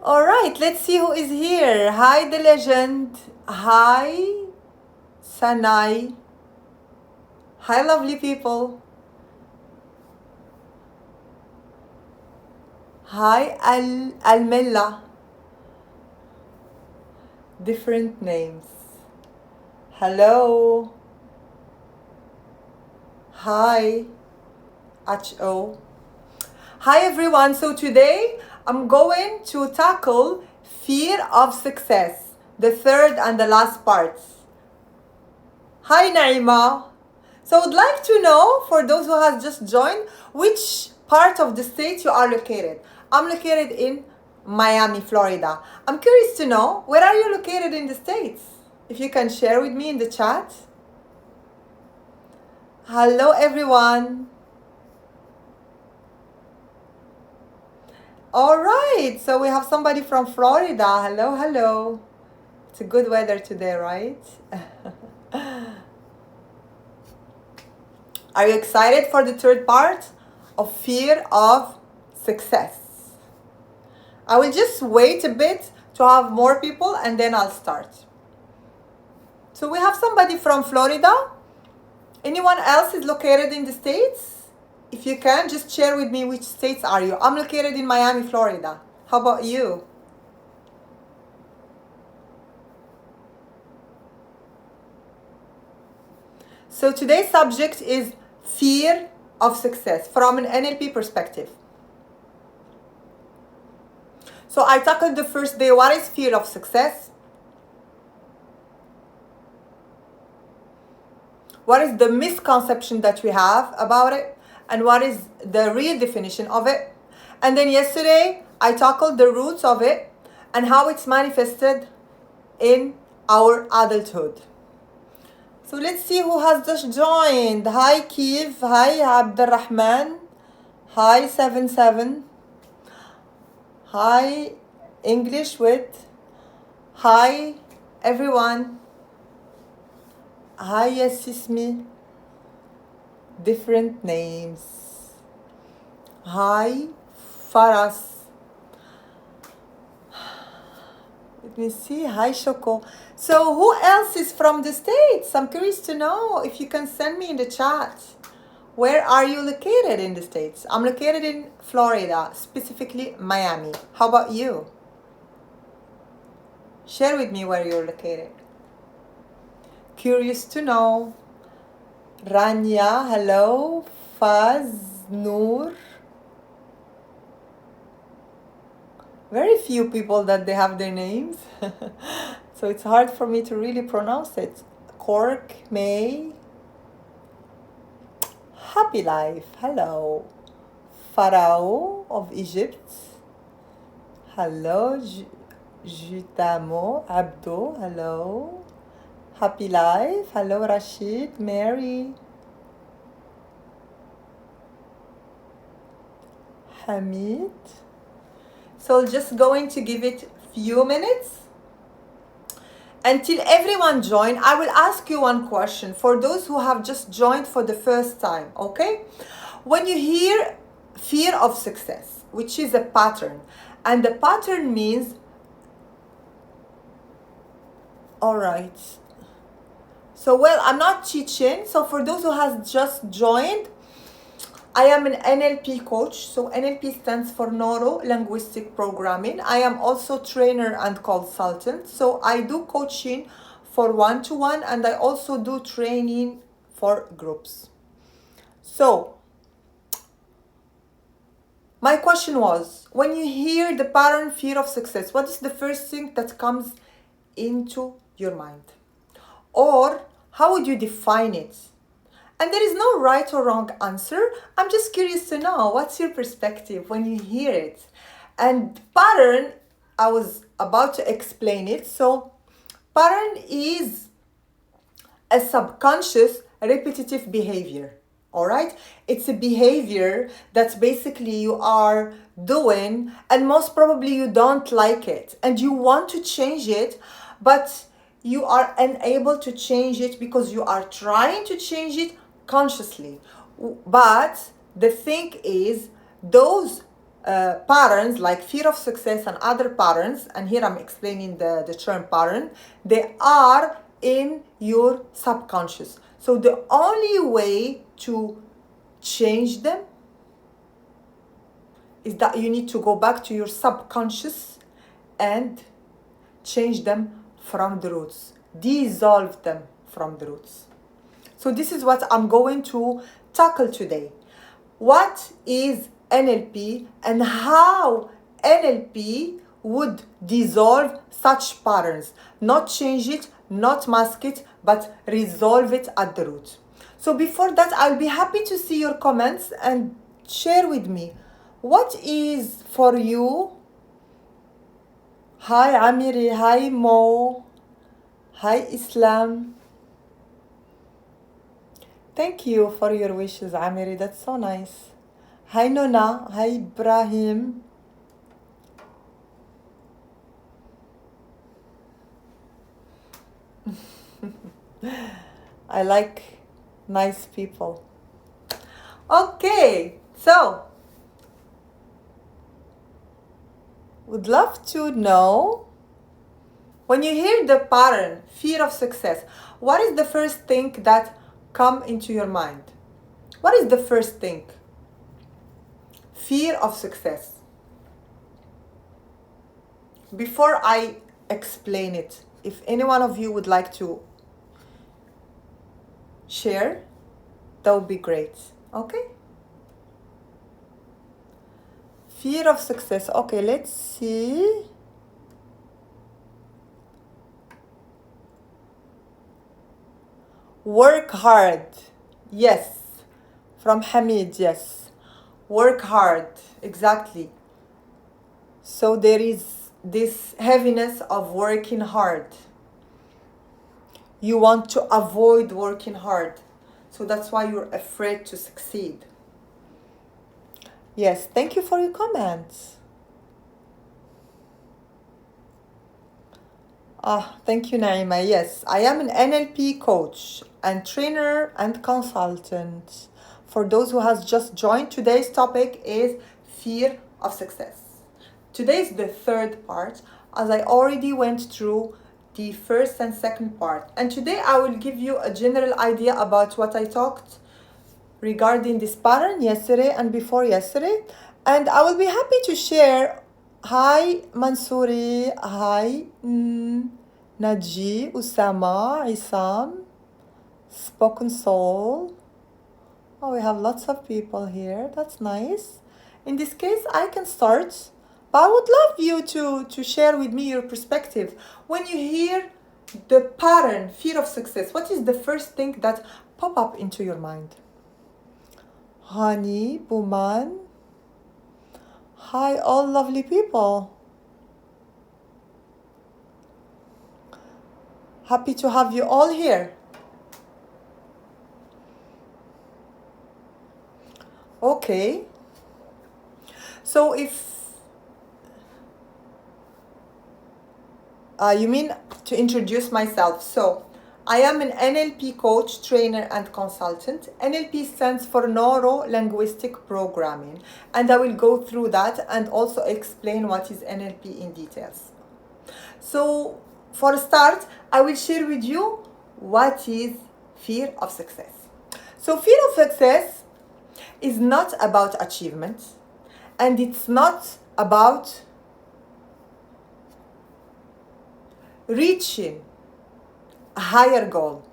All right, let's see who is here. Hi, the legend. Hi, Sanai. Hi, lovely people. Hi, Almella. Different names. Hello. Hi, Ho. Hi, everyone. So today I'm going to tackle fear of success, the third and the last parts. Hi, Naima. So I would like to know, for those who have just joined, which part of the state you are located. I'm located in Miami, Florida. I'm curious to know, where are you located in the States? If you can share with me in the chat. Hello, everyone. All right, so we have somebody from Florida. Hello, hello. It's a good weather today, right? Are you excited for the third part of fear of success? I will just wait a bit to have more people and then I'll start. So we have somebody from Florida. Anyone else is located in the States? If you can, just share with me which states are you. I'm located in Miami, Florida. How about you? So today's subject is fear of success from an NLP perspective. So I tackled the first day, what is fear of success? What is the misconception that we have about it? And what is the real definition of it? And then yesterday, I tackled the roots of it and how it's manifested in our adulthood. So let's see who has just joined. Hi Kiev, hi Abdurrahman, hi 77, hi English with, hi everyone, hi Yasismi, different names, hi Faras. Let me see. Hi, Shoko. So who else is from the States? I'm curious to know if you can send me in the chat. Where are you located in the States? I'm located in Florida, specifically Miami. How about you? Share with me where you're located. Curious to know. Rania, hello. Faz, Noor. Very few people that they have their names. So it's hard for me to really pronounce it. Cork, May. Happy life. Hello. Pharaoh of Egypt. Hello. Jutamo Abdo. Hello. Happy life. Hello, Rashid. Mary. Hamid. So just going to give it few minutes until everyone join. I will ask you one question for those who have just joined for the first time, okay? When you hear fear of success, which is a pattern, and the pattern means, all right. So, well, I'm not teaching. So for those who has just joined, I am an NLP coach. So NLP stands for Neuro Linguistic Programming. I am also trainer and consultant. So I do coaching for one-to-one and I also do training for groups. So my question was, when you hear the pattern fear of success, what is the first thing that comes into your mind? Or how would you define it? And there is no right or wrong answer. I'm just curious to know, what's your perspective when you hear it? And pattern, I was about to explain it. So pattern is a subconscious repetitive behavior. All right? It's a behavior that basically you are doing and most probably you don't like it and you want to change it, but you are unable to change it because you are trying to change it consciously. But the thing is, those patterns like fear of success and other patterns, and here I'm explaining the term pattern, they are in your subconscious. So the only way to change them is that you need to go back to your subconscious and change them from the roots, dissolve them from the roots. So this is what I'm going to tackle today. What is NLP and how NLP would dissolve such patterns, not change it, not mask it, but resolve it at the root. So before that, I'll be happy to see your comments and share with me what is for you. Hi Amiri, hi Mo, hi Islam. Thank you for your wishes, Amiri. That's so nice. Hi Nona, hi Ibrahim. I like nice people. Okay, so would love to know, when you hear the pattern, fear of success, what is the first thing that come into your mind? What is the first thing? Fear of success. Before I explain it, if any one of you would like to share, that would be great. Okay? Fear of success. Okay, let's see. Work hard. Yes. From Hamid, yes. Work hard. Exactly. So there is this heaviness of working hard. You want to avoid working hard. So that's why you're afraid to succeed. Yes, thank you for your comments. Thank you, Naima. Yes, I am an NLP coach and trainer and consultant. For those who has just joined, today's topic is fear of success. Today is the third part, as I already went through the first and second part. And today I will give you a general idea about what I talked regarding this pattern yesterday and before yesterday. And I will be happy to share. Hi Mansouri, hi Naji, Usama, Isam, Spoken Soul. Oh, we have lots of people here. That's nice. In this case, I can start. But I would love you to share with me your perspective. When you hear the pattern, fear of success, what is the first thing that pop up into your mind? Honey, Buman. Hi, all lovely people. Happy to have you all here. Okay. So if you mean to introduce myself. So I am an NLP coach, trainer, and consultant. NLP stands for Neuro Linguistic Programming, and I will go through that and also explain what is NLP in details. So for a start, I will share with you what is fear of success. So fear of success is not about achievement, and it's not about reaching a higher goal.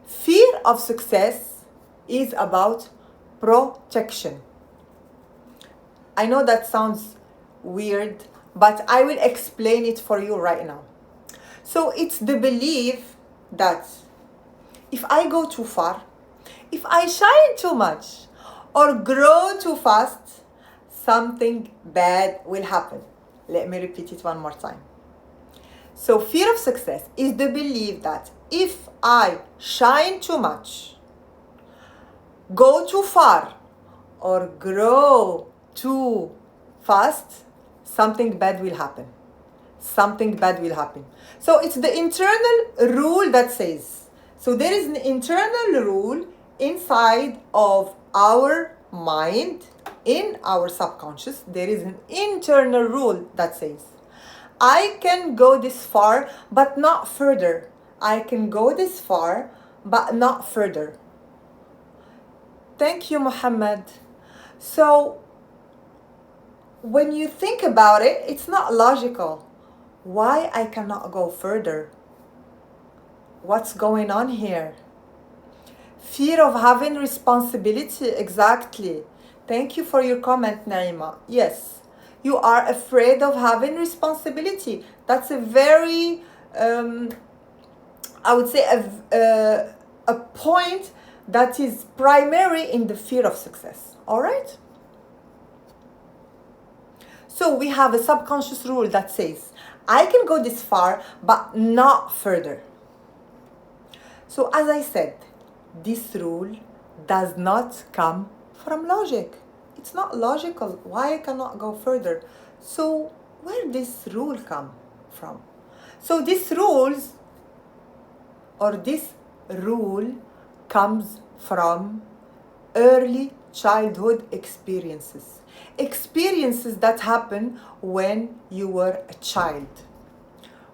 Fear of success is about protection. I know that sounds weird, but I will explain it for you right now. So it's the belief that if I go too far, if I shine too much, or grow too fast, something bad will happen. Let me repeat it one more time. So fear of success is the belief that if I shine too much, go too far, or grow too fast, something bad will happen. Something bad will happen. So it's the internal rule that says. So there is an internal rule inside of our mind in our subconscious, there is an internal rule that says, I can go this far, but not further. I can go this far, but not further. Thank you, Muhammad. So, when you think about it, it's not logical. Why I cannot go further? What's going on here? Fear of having responsibility, exactly. Thank you for your comment, Naima. Yes, you are afraid of having responsibility. That's a very, I would say, a point that is primary in the fear of success. All right? So we have a subconscious rule that says, I can go this far, but not further. So as I said, this rule does not come from logic. It's not logical. Why I cannot go further? So where this rule come from? So this rule comes from early childhood experiences. Experiences that happen when you were a child,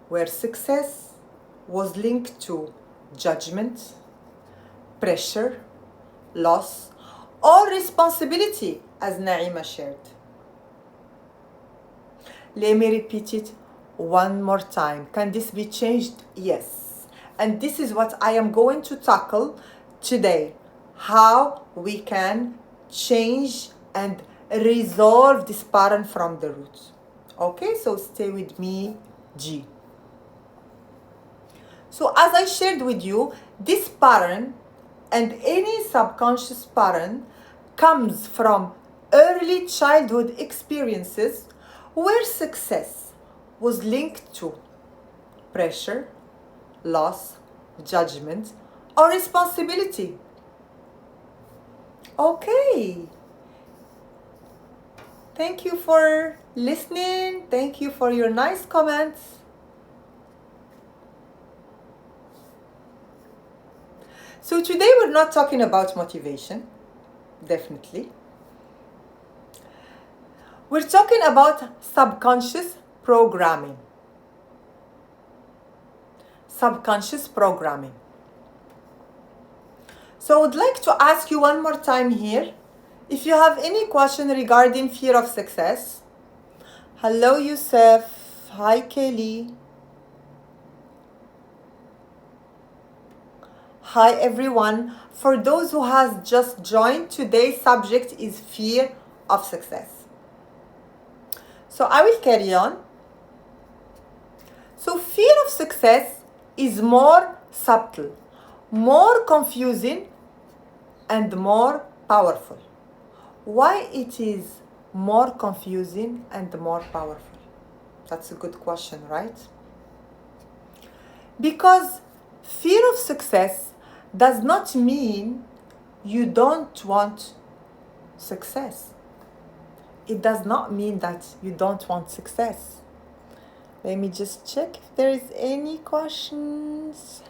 where success was linked to judgment, pressure, loss, or responsibility, as Naima shared. Let me repeat it one more time. Can this be changed? Yes. And this is what I am going to tackle today. How we can change and resolve this pattern from the root. Okay, so stay with me, G. So as I shared with you, this pattern and any subconscious pattern comes from early childhood experiences where success was linked to pressure, loss, judgment, or responsibility. Okay. Thank you for listening. Thank you for your nice comments. So today we're not talking about motivation, definitely. We're talking about subconscious programming. Subconscious programming. So I would like to ask you one more time here, if you have any question regarding fear of success. Hello, Youssef. Hi, Kelly. Hi, everyone. For those who has just joined, today's subject is fear of success. So I will carry on. So fear of success is more subtle, more confusing, and more powerful. Why it is more confusing and more powerful? That's a good question, right? Because fear of success does not mean you don't want success. It does not mean that you don't want success. Let me just check if there is any questions.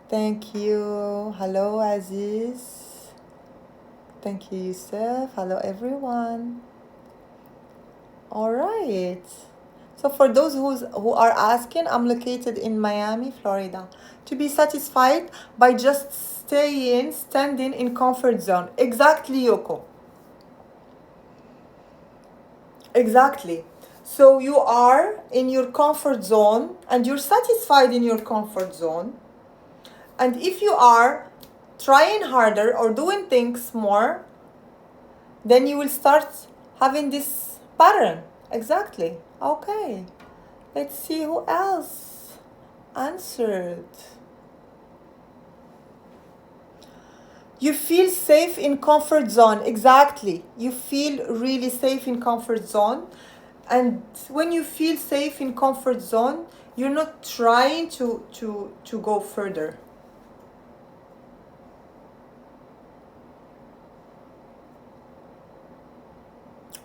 Thank you. Hello, Aziz. Thank you, Youssef. Hello, everyone. All right. So for those who are asking, I'm located in Miami, Florida. To be satisfied by just standing in comfort zone. Exactly, Yoko. Exactly. So you are in your comfort zone and you're satisfied in your comfort zone. And if you are trying harder or doing things more, then you will start having this pattern. Exactly. Okay. Let's see who else answered. You feel safe in comfort zone. Exactly. You feel really safe in comfort zone. And when you feel safe in comfort zone, you're not trying to go further.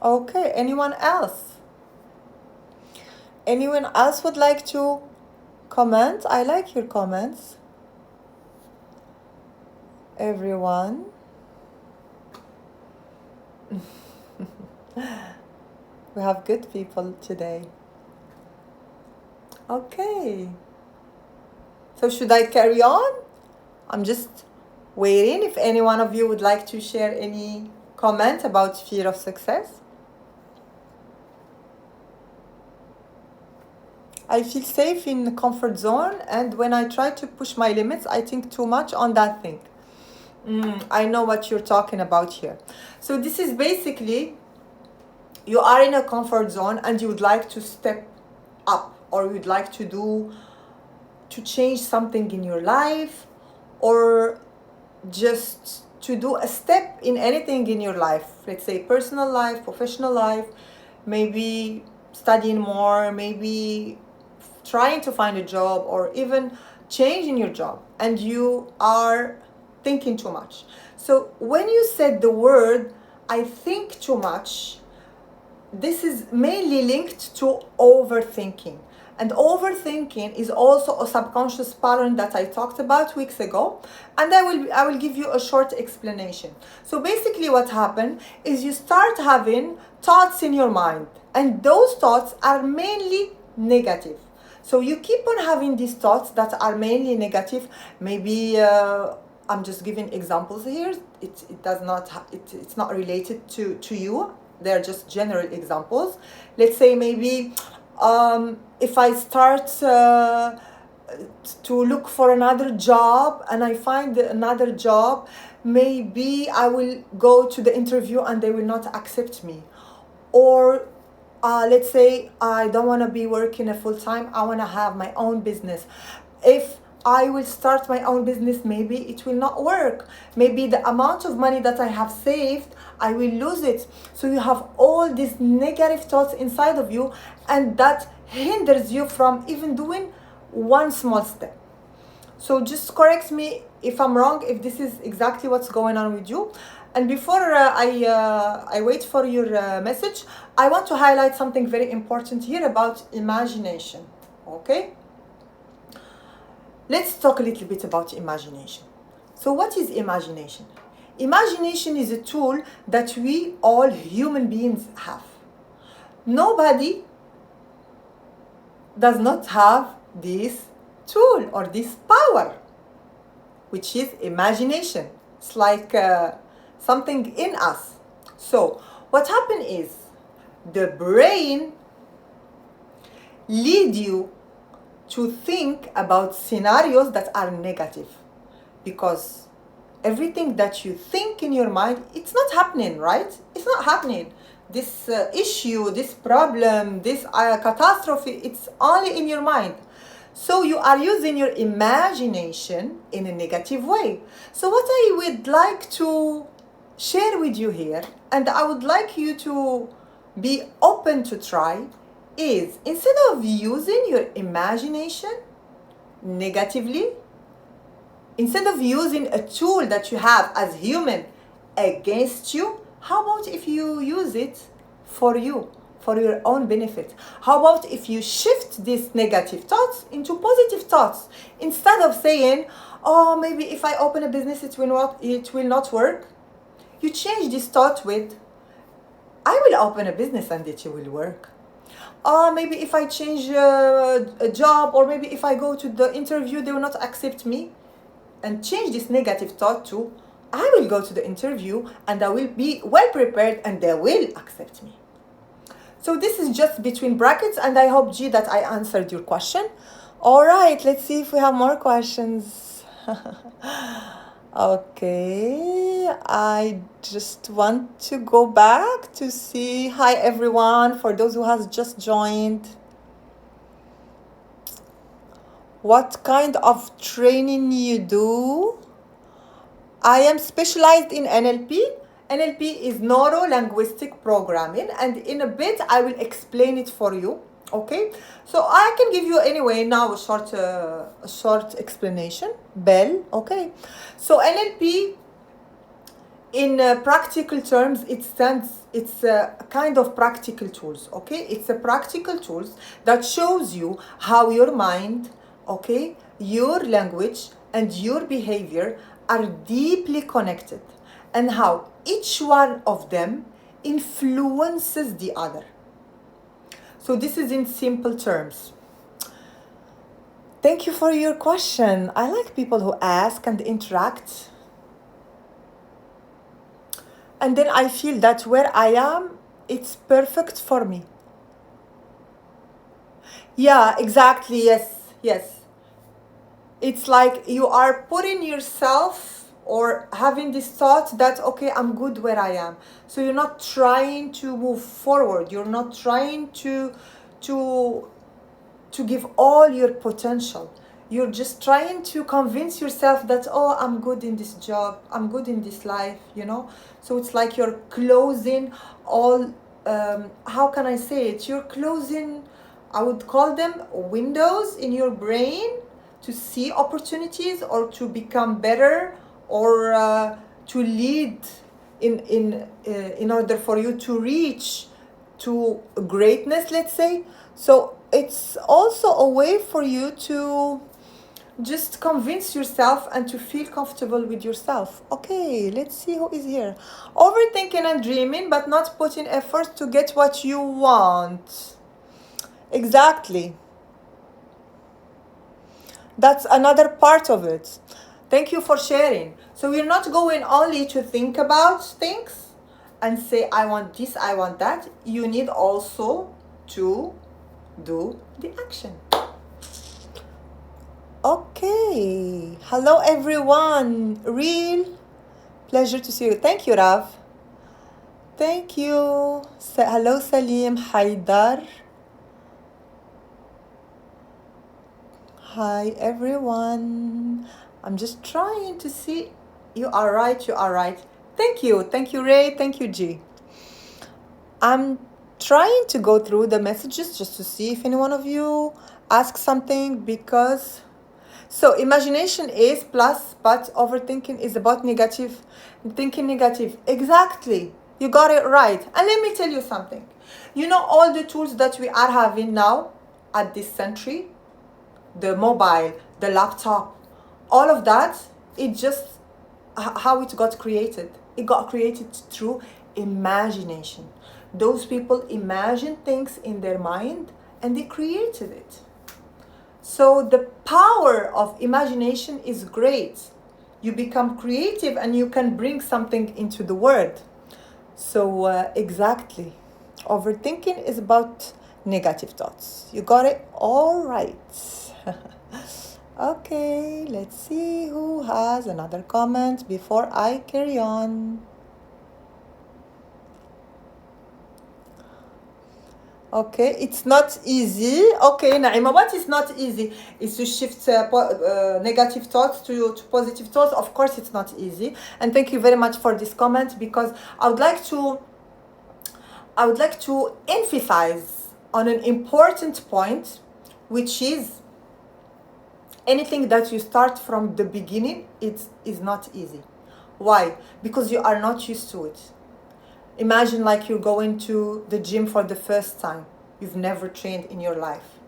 Okay, anyone else? Anyone else would like to comment? I like your comments. Everyone. We have good people today. Okay. So should I carry on? I'm just waiting if any one of you would like to share any comment about fear of success. I feel safe in the comfort zone, and when I try to push my limits, I think too much on that thing. I know what you're talking about here. So this is basically, you are in a comfort zone and you would like to step up, or you'd like to change something in your life, or just to do a step in anything in your life. Let's say personal life, professional life, maybe studying more, maybe trying to find a job, or even changing your job, and you are thinking too much. So when you said the word I think too much, this is mainly linked to overthinking. And overthinking is also a subconscious pattern that I talked about weeks ago, and I will give you a short explanation. So basically what happened is you start having thoughts in your mind, and those thoughts are mainly negative. So you keep on having these thoughts that are mainly negative. Maybe I'm just giving examples here. It does not it's not related to you. They're just general examples. Let's say maybe if I start to look for another job and I find another job, maybe I will go to the interview and they will not accept me. Or let's say I don't want to be working a full time, I want to have my own business. If I will start my own business, maybe it will not work. Maybe the amount of money that I have saved, I will lose it. So you have all these negative thoughts inside of you, and that hinders you from even doing one small step. So just correct me if I'm wrong, if this is exactly what's going on with you. And before I wait for your message, I want to highlight something very important here about imagination. Okay? Let's talk a little bit about imagination. So what is imagination? Imagination is a tool that we all human beings have. Nobody does not have this tool or this power, which is imagination. It's like something in us. So what happened is the brain lead you to think about scenarios that are negative, because everything that you think in your mind, it's not happening, right? It's not happening. This issue, this problem, this catastrophe, it's only in your mind. So you are using your imagination in a negative way. So what I would like to share with you here, and I would like you to be open to try, is instead of using your imagination negatively, instead of using a tool that you have as human against you, how about if you use it for you, for your own benefit? How about if you shift these negative thoughts into positive thoughts? Instead of saying, oh, maybe if I open a business it will not work, you change this thought with, I will open a business and it will work. Maybe if I change a job, or maybe if I go to the interview, they will not accept me. And change this negative thought to, I will go to the interview and I will be well prepared and they will accept me. So this is just between brackets, and I hope, G, that I answered your question. All right, let's see if we have more questions. Okay, I just want to go back to see. Hi everyone, for those who has just joined. What kind of training you do? I am specialized in NLP. NLP is neuro-linguistic programming, and in a bit I will explain it for you. Okay, so I can give you anyway now a short explanation. Bell. Okay, so NLP in practical terms, it's a kind of practical tools. Okay, it's a practical tools that shows you how your mind, okay, your language and your behavior are deeply connected, and how each one of them influences the other. So this is in simple terms. Thank you for your question. I like people who ask and interact. And then I feel that where I am, it's perfect for me. Yeah, exactly. Yes. It's like you are putting yourself or having this thought that, okay, I'm good where I am. So you're not trying to move forward. You're not trying to give all your potential. You're just trying to convince yourself that, oh, I'm good in this job, I'm good in this life, So it's like you're closing all, how can I say it? You're closing, I would call them windows in your brain to see opportunities or to become better or to lead in order for you to reach to greatness, let's say. So it's also a way for you to just convince yourself and to feel comfortable with yourself. Okay, let's see who is here. Overthinking and dreaming, but not putting effort to get what you want. Exactly. That's another part of it. Thank you for sharing. So we're not going only to think about things and say, I want this, I want that. You need also to do the action. Okay. Hello, everyone. Real pleasure to see you. Thank you, Rav. Thank you. Hello, Salim, Haidar. Hi, everyone. I'm just trying to see. You are right. You are right. Thank you. Thank you, Ray. Thank you, G. I'm trying to go through the messages just to see if any one of you asks something because... So imagination is plus, but overthinking is about negative, thinking negative. Exactly. You got it right. And let me tell you something. All the tools that we are having now at this century, the mobile, the laptop, all of that, it just how it got created. It got created through imagination. Those people imagine things in their mind and they created it. So the power of imagination is great. You become creative and you can bring something into the world. So exactly. Overthinking is about negative thoughts. You got it all right. Okay, let's see who has another comment before I carry on. Okay, it's not easy. Okay, Naima, what is not easy is to shift negative thoughts to positive thoughts. Of course, it's not easy. And thank you very much for this comment because I would like to emphasize on an important point, which is anything that you start from the beginning, it is not easy. Why? Because you are not used to it. Imagine like you're going to the gym for the first time. You've never trained in your life.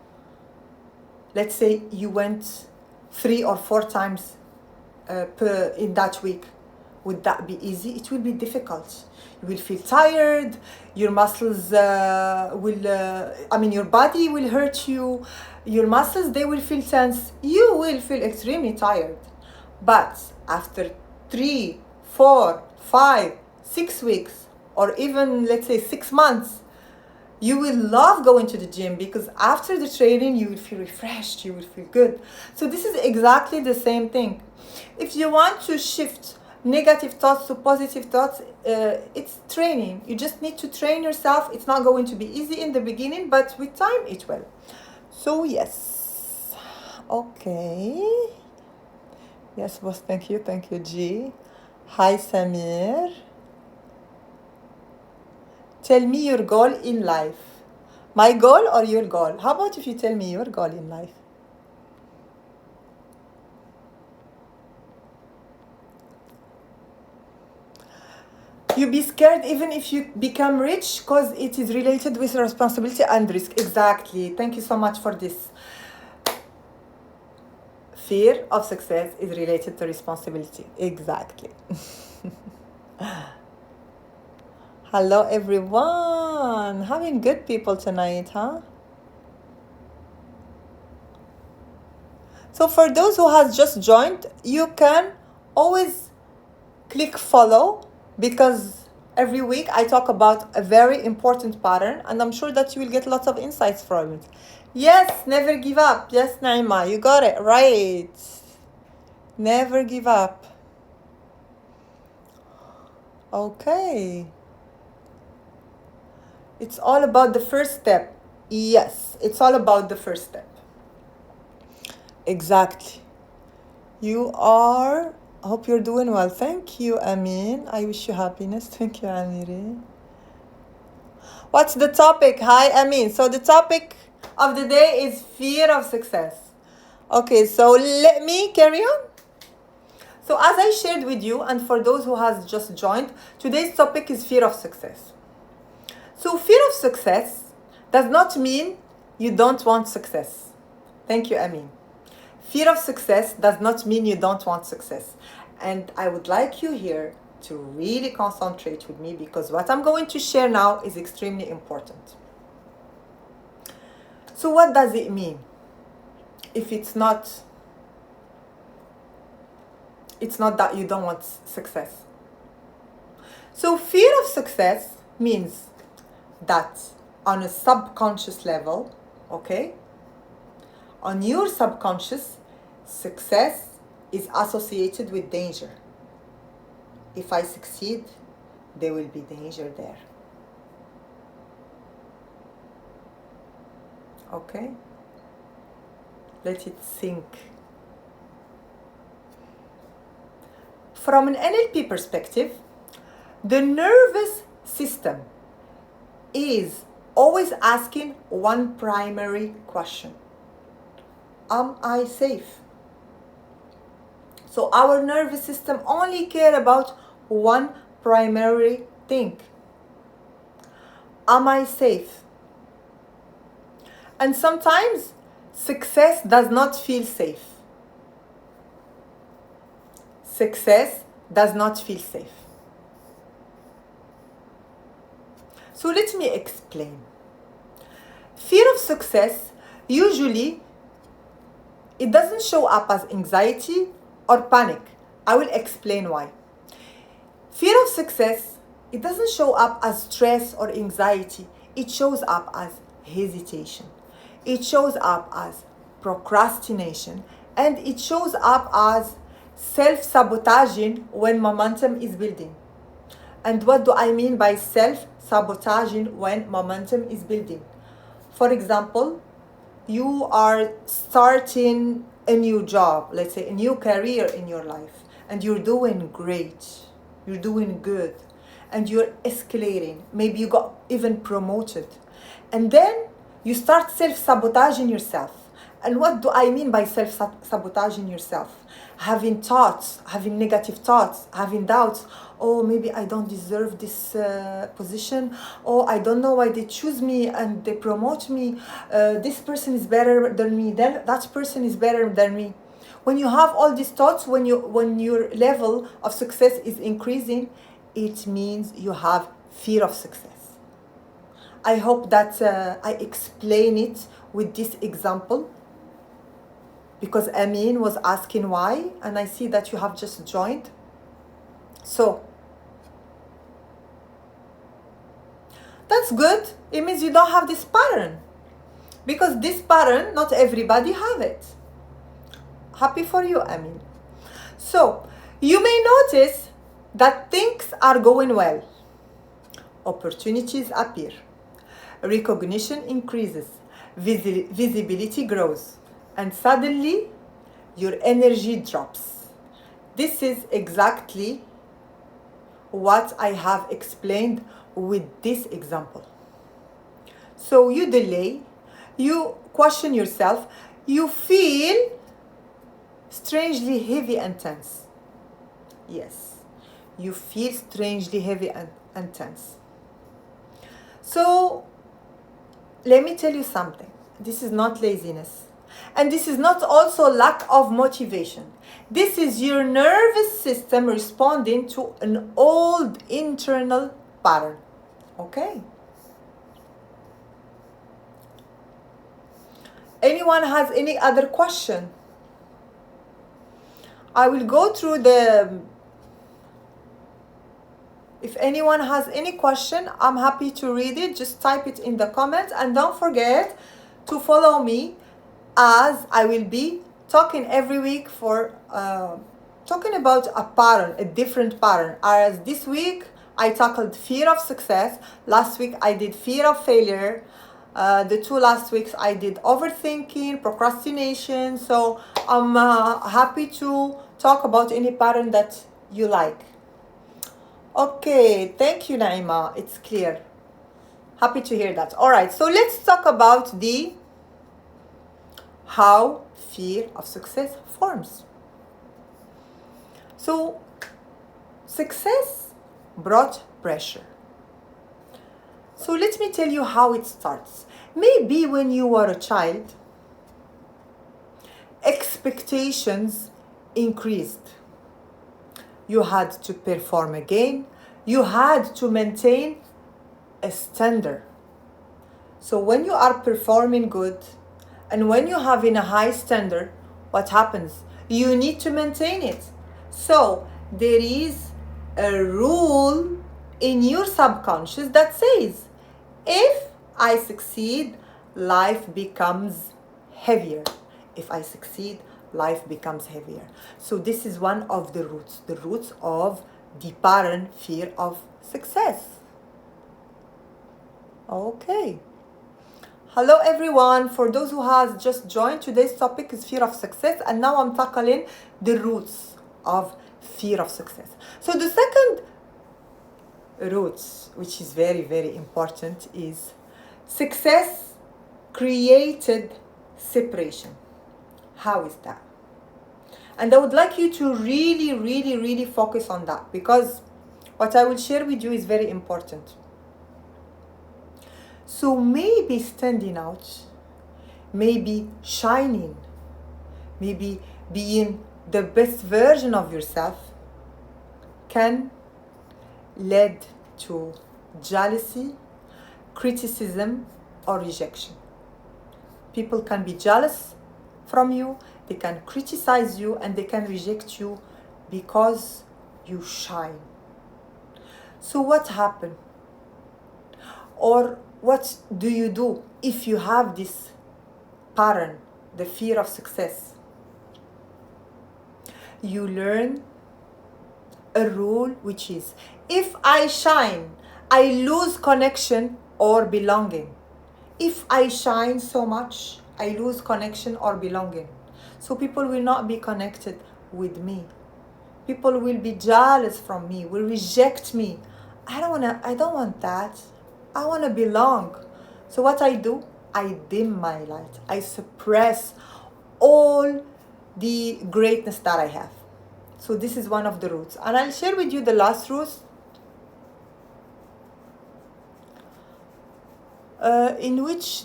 Let's say you went 3 or 4 times in that week. Would that be easy? It will be difficult. You will feel tired. Your muscles your body will hurt you. Your muscles, they will feel tense. You will feel extremely tired. But after 3, 4, 5, 6 weeks, or even let's say 6 months, you will love going to the gym because after the training you will feel refreshed, you will feel good. So this is exactly the same thing. If you want to shift negative thoughts to positive thoughts, it's training. You just need to train yourself. It's not going to be easy in the beginning, but with time it will. So yes. Okay. Yes, boss, thank you, G. Hi, Samir. Tell me your goal in life. My goal or your goal? How about if you tell me your goal in life? You be scared even if you become rich because it is related with responsibility and risk. Exactly. Thank you so much for this. Fear of success is related to responsibility. Exactly. Hello everyone. Having good people tonight, huh? So for those who has just joined, you can always click follow because every week I talk about a very important pattern and I'm sure that you will get lots of insights from it. Yes, never give up. Yes, Naima, you got it right. Never give up. Okay. It's all about the first step. Yes, it's all about the first step. Exactly. You are. I hope you're doing well. Thank you, Amin. I wish you happiness. Thank you, Amiri. What's the topic? Hi, Amin. So the topic of the day is fear of success. Okay, so let me carry on. So as I shared with you, and for those who has just joined, today's topic is fear of success. So fear of success does not mean you don't want success. Thank you, Amin. Fear of success does not mean you don't want success. And I would like you here to really concentrate with me because what I'm going to share now is extremely important. So what does it mean if it's not that you don't want success? So fear of success means that on a subconscious level, okay, on your subconscious, success is associated with danger. If I succeed, there will be danger there. Okay? Let it sink. From an NLP perspective, the nervous system is always asking one primary question. Am I safe? So our nervous system only care about one primary thing. Am I safe? And sometimes success does not feel safe. Success does not feel safe. So let me explain. Fear of success usually it doesn't show up as anxiety or panic. I will explain why. Fear of success, it doesn't show up as stress or anxiety. It shows up as hesitation. It shows up as procrastination. And it shows up as self-sabotaging when momentum is building. And what do I mean by self-sabotaging when momentum is building? For example, you are starting a new job, let's say a new career in your life, and you're doing great, you're doing good, and you're escalating. Maybe you got even promoted. And then you start self-sabotaging yourself. And what do I mean by self-sabotaging yourself? Having thoughts, having negative thoughts, having doubts. Oh, maybe I don't deserve this position. Oh, I don't know why they choose me and they promote me. This person is better than me. Then that person is better than me. When you have all these thoughts, when your level of success is increasing, it means you have fear of success. I hope that I explain it with this example because Amin was asking why, and I see that you have just joined. So, that's good. It means you don't have this pattern. Because this pattern, not everybody have it. Happy for you, Amin. So, you may notice that things are going well. Opportunities appear. Recognition increases. Visibility grows. And suddenly, your energy drops. This is exactly what I have explained with this example. So you delay, you question yourself, you feel strangely heavy and tense. Yes, you feel strangely heavy and tense. So let me tell you something. This is not laziness. And this is not also lack of motivation. This is your nervous system responding to an old internal pattern. Okay. Anyone has any other question? I will go through the... If anyone has any question, I'm happy to read it. Just type it in the comments, and don't forget to follow me, as I will be talking every week for talking about a pattern, a different pattern. As this week I tackled fear of success. Last week I did fear of failure. The two last weeks I did overthinking, procrastination. So I'm happy to talk about any pattern that you like. Okay, thank you, Naima. It's clear. Happy to hear that. All right, so let's talk about the how fear of success forms. So, success brought pressure. So let me tell you how it starts. Maybe when you were a child, expectations increased. You had to perform again. You had to maintain a standard. So when you are performing good and when you have in a high standard, what happens? You need to maintain it. So there is a rule in your subconscious that says, if I succeed, life becomes heavier. If I succeed, life becomes heavier. So this is one of the roots of the pattern fear of success. Okay. Hello everyone. For those who has just joined, today's topic is fear of success, and now I'm tackling the roots of fear of success. So the second root, which is very, very important, is success created separation. How is that? And I would like you to really, really, really focus on that, because what I will share with you is very important. So maybe standing out, maybe shining, maybe being the best version of yourself can lead to jealousy, criticism, or rejection. People can be jealous from you, they can criticize you, and they can reject you because you shine. So what happened? Or what do you do if you have this pattern, the fear of success? You learn a rule, which is, if I shine, I lose connection or belonging. If I shine so much, I lose connection or belonging. So people will not be connected with me. People will be jealous from me, will reject me. I don't want that. I want to belong. So what I do, I dim my light. I suppress all the greatness that I have. So this is one of the roots. And I'll share with you the last root. In which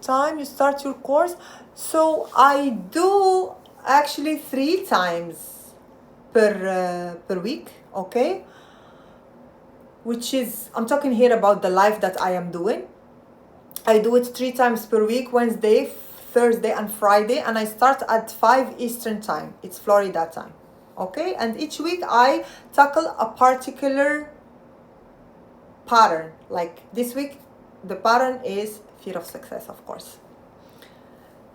time you start your course. So I do actually 3 times per week, okay? Which is, I'm talking here about the life that I am doing. I do it 3 times per week, Wednesday, Thursday, and Friday, and I start at 5 Eastern time. It's Florida time, okay? And each week I tackle a particular pattern. Like this week, the pattern is fear of success, of course.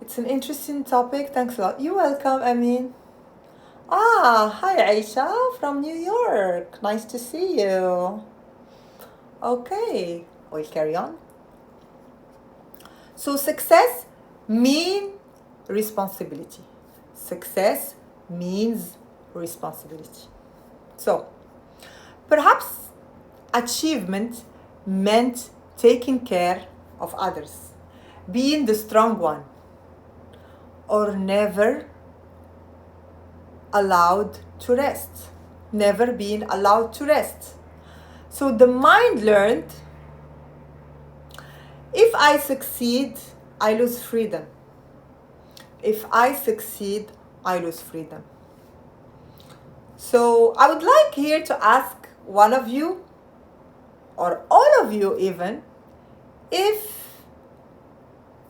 It's an interesting topic. Thanks a lot. You're welcome, Amin. Hi Aisha from New York. Nice to see you. Okay, we'll carry on. So success means responsibility. Success means responsibility. So perhaps achievement meant taking care of others, being the strong one, or never allowed to rest, never being allowed to rest. So the mind learned, if I succeed, I lose freedom. If I succeed, I lose freedom. So I would like here to ask one of you, or all of you even, if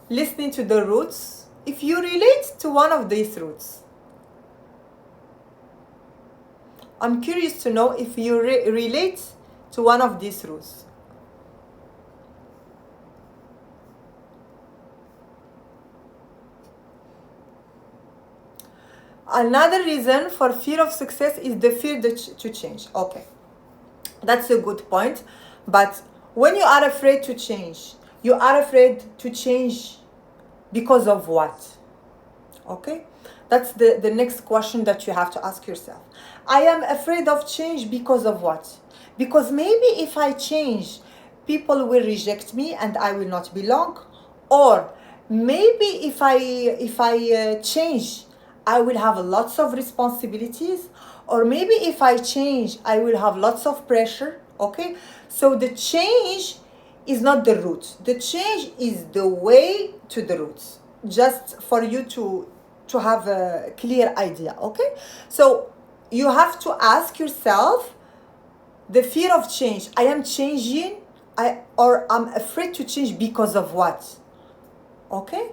listening to the roots, if you relate to one of these roots. I'm curious to know if you relate to one of these roots. Another reason for fear of success is the fear to change. Okay, that's a good point. But when you are afraid to change, you are afraid to change because of what? Okay, that's the next question that you have to ask yourself. I am afraid of change because of what? Because maybe if I change, people will reject me and I will not belong. Or maybe if I change, I will have lots of responsibilities. Or maybe if I change, I will have lots of pressure. Okay, so the change is not the root. The change is the way to the roots. Just for you to have a clear idea. Okay, so you have to ask yourself the fear of change. I am changing, or I'm afraid to change because of what? Okay.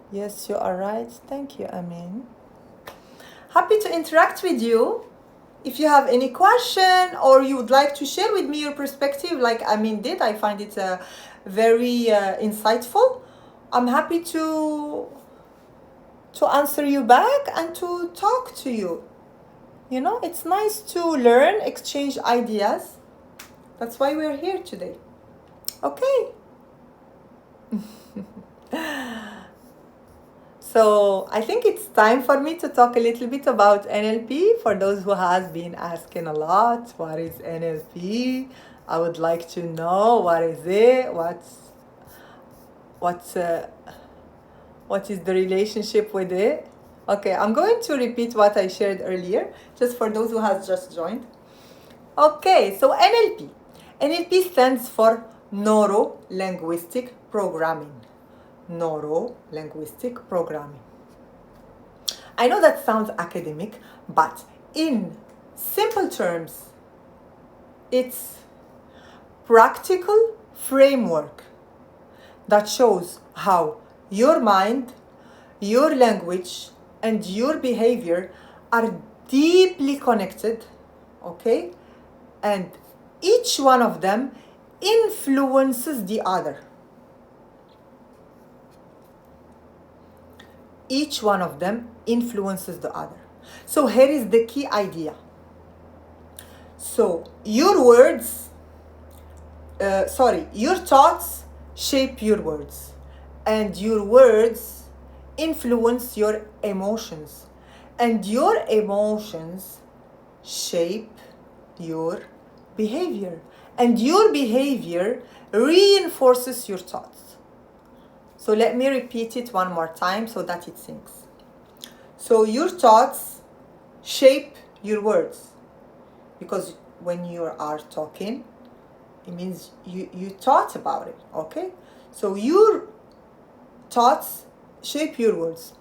Yes, you are right. Thank you, Amin. Happy to interact with you. If you have any question or you would like to share with me your perspective, like Amin did, I find it very insightful. I'm happy to answer you back and to talk to you. You know, it's nice to learn, exchange ideas. That's why we're here today. Okay. So I think it's time for me to talk a little bit about NLP. For those who has been asking a lot, what is NLP? I would like to know what is it, what's what is the relationship with it. Okay, I'm going to repeat what I shared earlier, just for those who has just joined. Okay, so NLP. NLP stands for Neuro Linguistic Programming. Neuro Linguistic Programming. I know that sounds academic, but in simple terms, it's practical framework that shows how your mind, your language, and your behavior are deeply connected, okay? And each one of them influences the other. Each one of them influences the other. So here is the key idea. So your thoughts shape your words, and your words influence your emotions, and your emotions shape your behavior, and your behavior reinforces your thoughts. So let me repeat it one more time so that it sinks. So your thoughts shape your words, because when you are talking, it means you thought about it, okay? So your thoughts shape your words.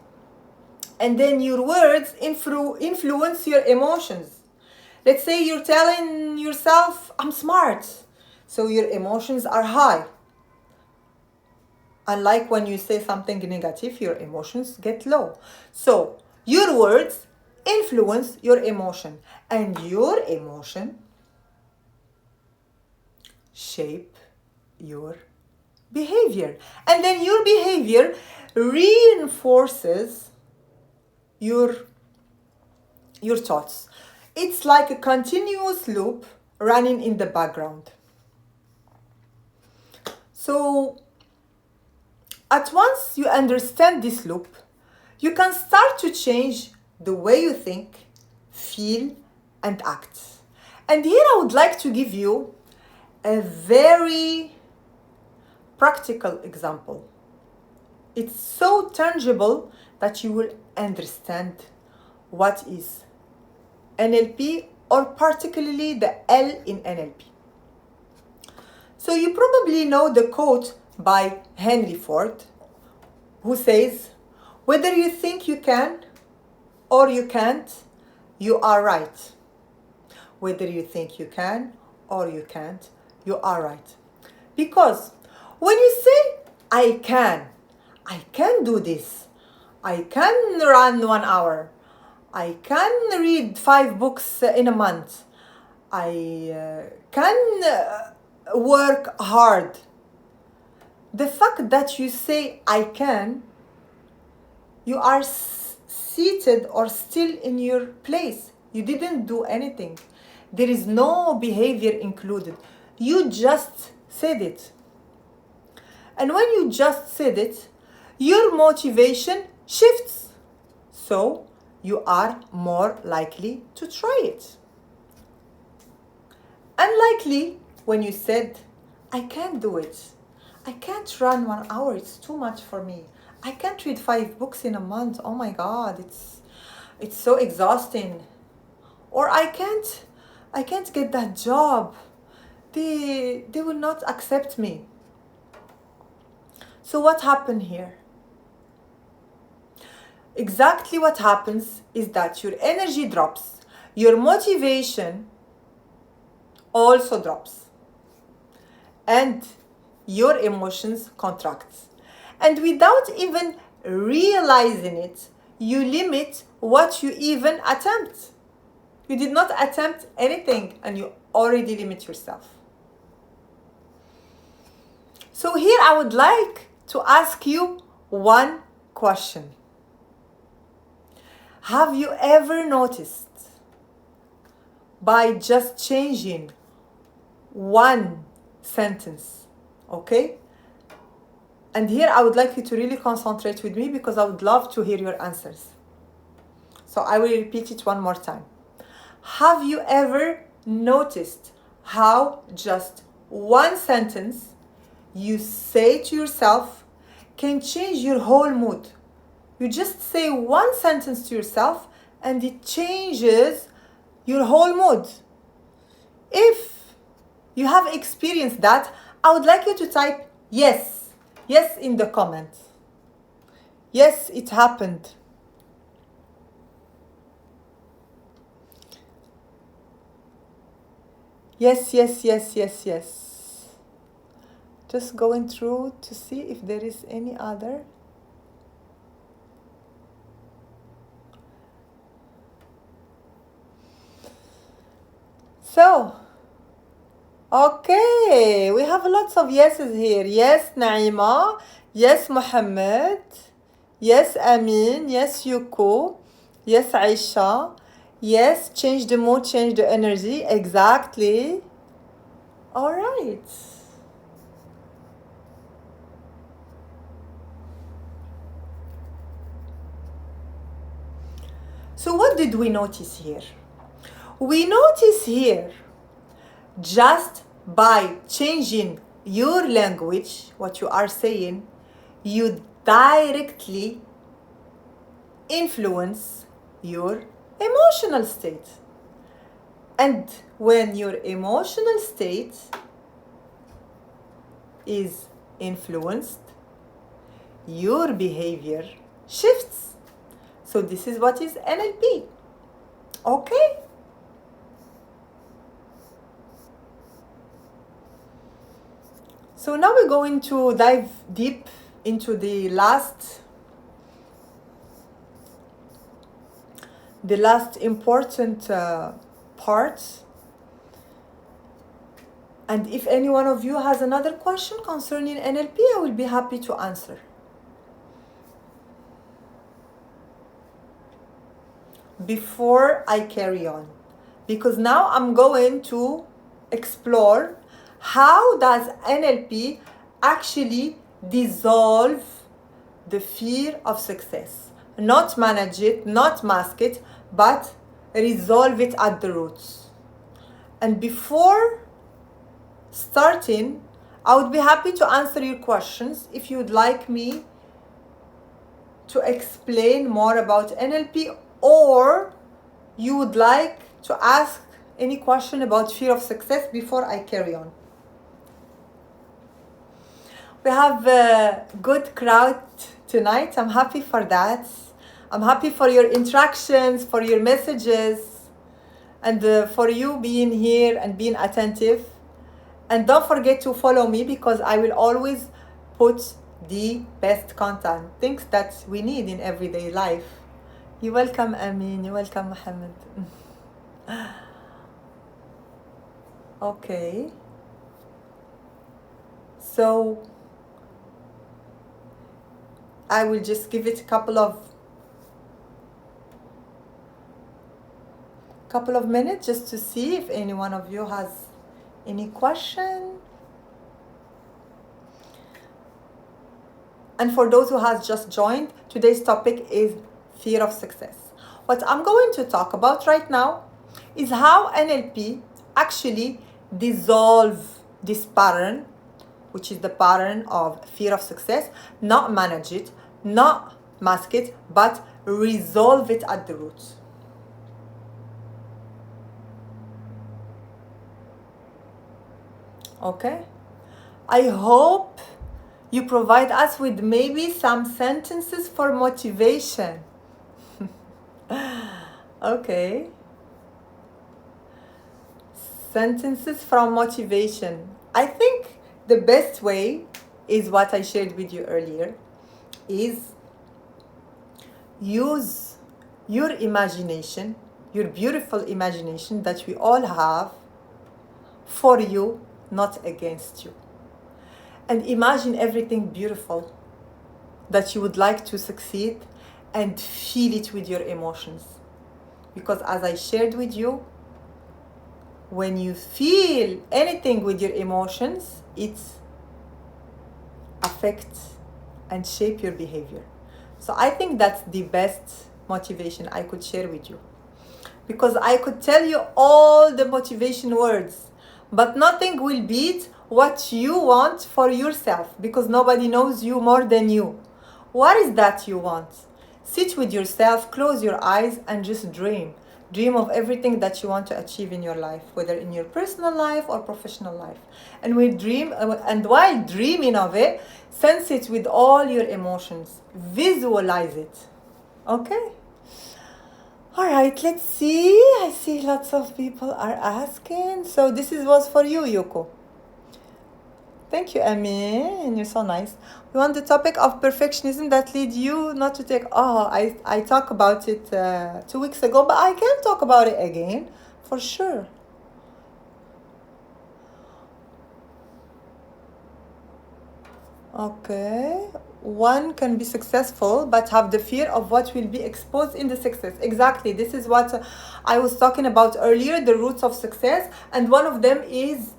And then your words influence your emotions. Let's say you're telling yourself, I'm smart. So your emotions are high. Unlike when you say something negative, your emotions get low. So your words influence your emotion, and your emotion shape your behavior. And then your behavior reinforces your thoughts. It's like a continuous loop running in the background. So at once you understand this loop, you can start to change the way you think, feel, and act. And here I would like to give you a very practical example. It's so tangible that you will understand what is NLP, or particularly the L in NLP. So you probably know the quote by Henry Ford, who says, Whether you think you can or you can't, you are right. Whether you think you can or you can't, you are right. Because when you say, I can do this, I can run 1 hour, I can read 5 books in a month, I can work hard. The fact that you say, I can, you are seated or still in your place. You didn't do anything. There is no behavior included. You just said it. And when you just said it, your motivation shifts. So you are more likely to try it. Unlikely when you said, I can't do it. I can't run 1 hour. It's too much for me. I can't read 5 books in a month. Oh my God, it's so exhausting. Or I can't get that job. They will not accept me. So what happened here? Exactly what happens is that your energy drops. Your motivation also drops. And your emotions contract. And without even realizing it, you limit what you even attempt. You did not attempt anything and you already limit yourself. So here I would like to ask you one question. Have you ever noticed by just changing one sentence, okay? And here I would like you to really concentrate with me because I would love to hear your answers. So I will repeat it one more time. Have you ever noticed how just one sentence you say to yourself can change your whole mood? You just say one sentence to yourself and it changes your whole mood. If you have experienced that, I would like you to type yes in the comments. Yes, it happened. Yes. Just going through to see if there is any other. So, okay, we have lots of yeses here. Yes, Naima. Yes, Mohammed. Yes, Amin. Yes, Yuko. Yes, Aisha. Yes, change the mood, change the energy. Exactly. All right. So what did we notice here? We notice here just by changing your language, what you are saying, you directly influence your emotional state. And when your emotional state is influenced, your behavior shifts. So this is what is NLP. Okay? So now we're going to dive deep into the last important part. And if any one of you has another question concerning NLP, I will be happy to answer. Before I carry on, because now I'm going to explore how does NLP actually dissolve the fear of success, not manage it, not mask it, but resolve it at the roots. And before starting, I would be happy to answer your questions if you would like me to explain more about NLP, or you would like to ask any question about fear of success before I carry on. We have a good crowd tonight. I'm happy for that. I'm happy for your interactions, for your messages, and for you being here and being attentive. And don't forget to follow me, because I will always put the best content, things that we need in everyday life. You're welcome, Amin. You're welcome, Mohammed. Okay. So I will just give it a couple of minutes just to see if any one of you has any question. And for those who has just joined, today's topic is fear of success. What I'm going to talk about right now is how NLP actually dissolve this pattern, which is the pattern of fear of success, not manage it, not mask it, but resolve it at the roots. Okay? I hope you provide us with maybe some sentences for motivation. Okay. Sentences from motivation. I think the best way is what I shared with you earlier, is use your imagination, your beautiful imagination that we all have, for you, not against you. And imagine everything beautiful that you would like to succeed, and feel it with your emotions. Because as I shared with you, when you feel anything with your emotions, it affects and shape your behavior. So I think that's the best motivation I could share with you. Because I could tell you all the motivation words, but nothing will beat what you want for yourself, because nobody knows you more than you. What is that you want? Sit with yourself, close your eyes, and just dream. Dream of everything that you want to achieve in your life, whether in your personal life or professional life. And while dreaming of it, sense it with all your emotions. Visualize it. Okay? All right, let's see. I see lots of people are asking. So this was for you, Yoko. Thank you, Amin. You're so nice. We want the topic of perfectionism that lead you not to take... I talked about it 2 weeks ago, but I can talk about it again, for sure. Okay. One can be successful but have the fear of what will be exposed in the success. Exactly. This is what I was talking about earlier, the roots of success. And one of them is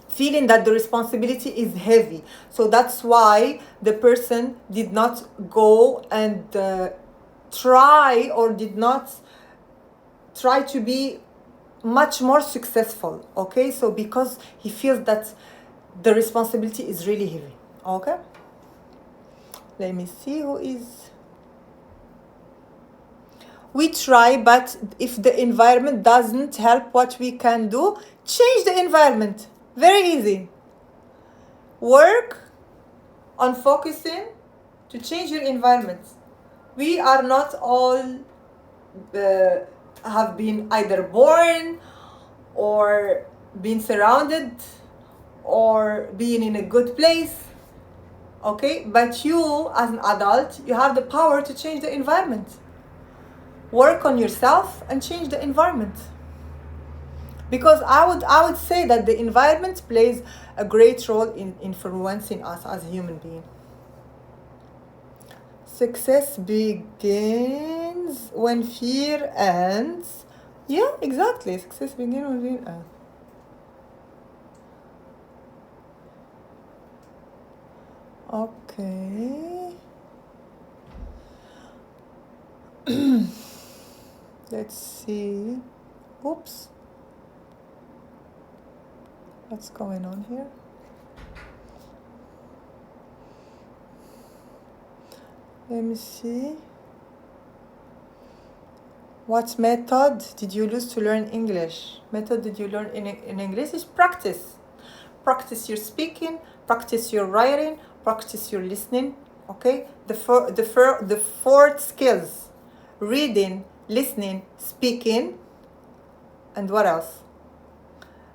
feeling that the responsibility is heavy. So that's why the person did not go and try, or did not try to be much more successful. Okay. So because he feels that the responsibility is really heavy. Okay. Let me see who is. We try, but if the environment doesn't help what we can do, change the environment. Very easy. Work on focusing to change your environment. We are not all have been either born or being surrounded or being in a good place. Okay, but you as an adult, you have the power to change the environment. Work on yourself and change the environment. Because I would say that the environment plays a great role in influencing us as a human being. Success begins when fear ends. Yeah, exactly. Success begins when fear ends. Okay. Let's see. Oops. What's going on here? Let me see. What method did you use to learn English? Method did you learn in English is practice. Practice your speaking, practice your writing, practice your listening. Okay, the four skills: reading, listening, speaking, and what else?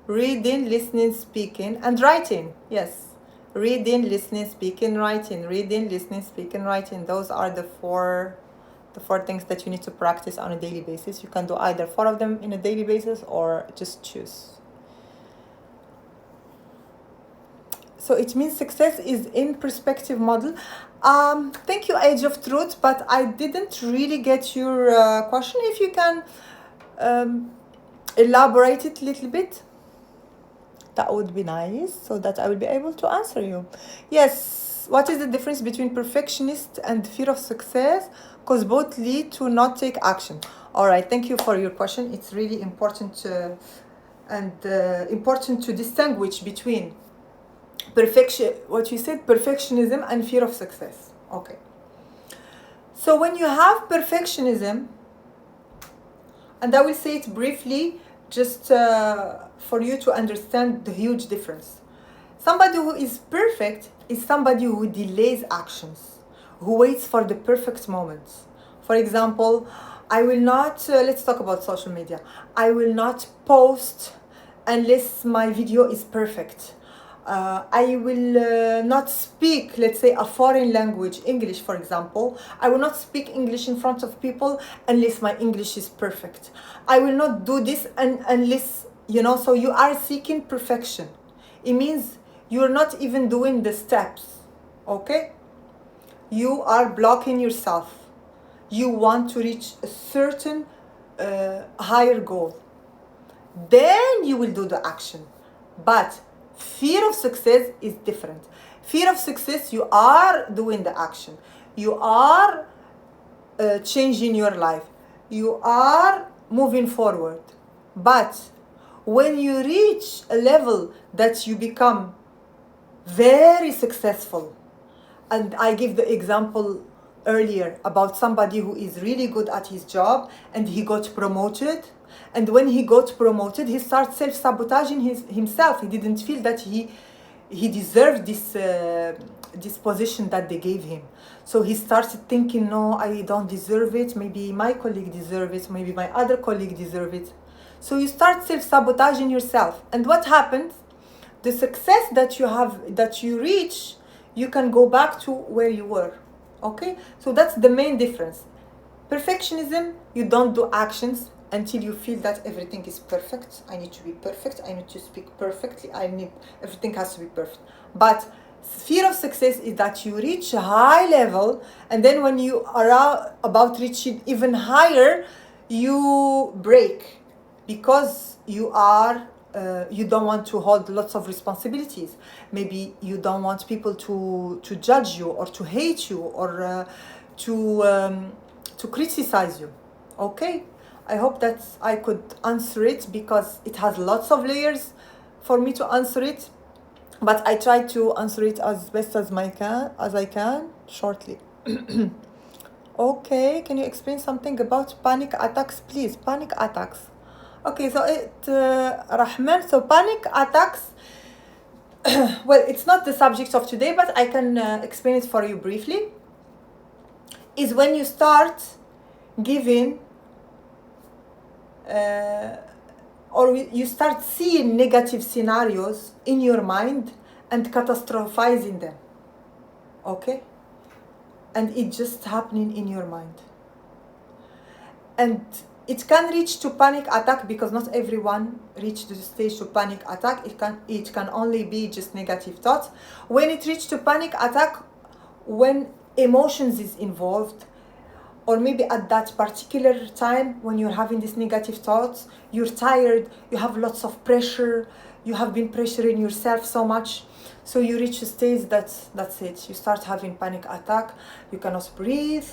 Reading, listening, speaking, and writing. Yes, reading, listening, speaking, writing. Reading, listening, speaking, writing. Those are the four things that you need to practice on a daily basis. You can do either four of them in a daily basis or just choose. So it means success is in perspective model. Thank you, Age of Truth, but I didn't really get your question. If you can elaborate it a little bit, that would be nice, so that I will be able to answer you. Yes, what is the difference between perfectionist and fear of success? Because both lead to not take action. All right, thank you for your question. It's really important important to distinguish between perfectionism and fear of success. Okay, so when you have perfectionism, and I will say it briefly just for you to understand the huge difference. Somebody who is perfect is somebody who delays actions, who waits for the perfect moments. For example, I will not, let's talk about social media. I will not post unless my video is perfect. I will not speak, let's say, a foreign language, English, for example. I will not speak English in front of people unless my English is perfect. I will not do this unless, so you are seeking perfection. It means you're not even doing the steps, okay? You are blocking yourself. You want to reach a certain higher goal. Then you will do the action. But fear of success is different. Fear of success, you are doing the action. You are changing your life. You are moving forward. But when you reach a level that you become very successful, and I give the example earlier about somebody who is really good at his job and he got promoted, and when he got promoted he started self-sabotaging himself. He didn't feel that he deserved this position that they gave him. So he started thinking, no, I don't deserve it, maybe my colleague deserves it, maybe my other colleague deserves it. So you start self-sabotaging yourself, and what happens? The success that you reach, you can go back to where you were. Okay, so that's the main difference. Perfectionism, you don't do actions until you feel that everything is perfect. I need to be perfect, I need to speak perfectly, everything has to be perfect. But fear of success is that you reach a high level, and then when you are about reaching even higher, you break, because you don't want to hold lots of responsibilities. Maybe you don't want people to judge you or to hate you or to criticize you. Okay, I hope that I could answer it, because it has lots of layers for me to answer it, but I try to answer it as best as I can shortly. Okay, can you explain something about panic attacks, please? Panic attacks. Okay, so Rahman, so panic attacks, well, it's not the subject of today, but I can explain it for you briefly, is when you start giving or you start seeing negative scenarios in your mind and catastrophizing them, okay? And it's just happening in your mind. And it can reach to panic attack, because not everyone reach to the stage to panic attack. It can only be just negative thoughts. When it reaches to panic attack, when emotions is involved, or maybe at that particular time when you're having these negative thoughts, you're tired, you have lots of pressure, you have been pressuring yourself so much, so you reach a stage that's it. You start having panic attack, you cannot breathe,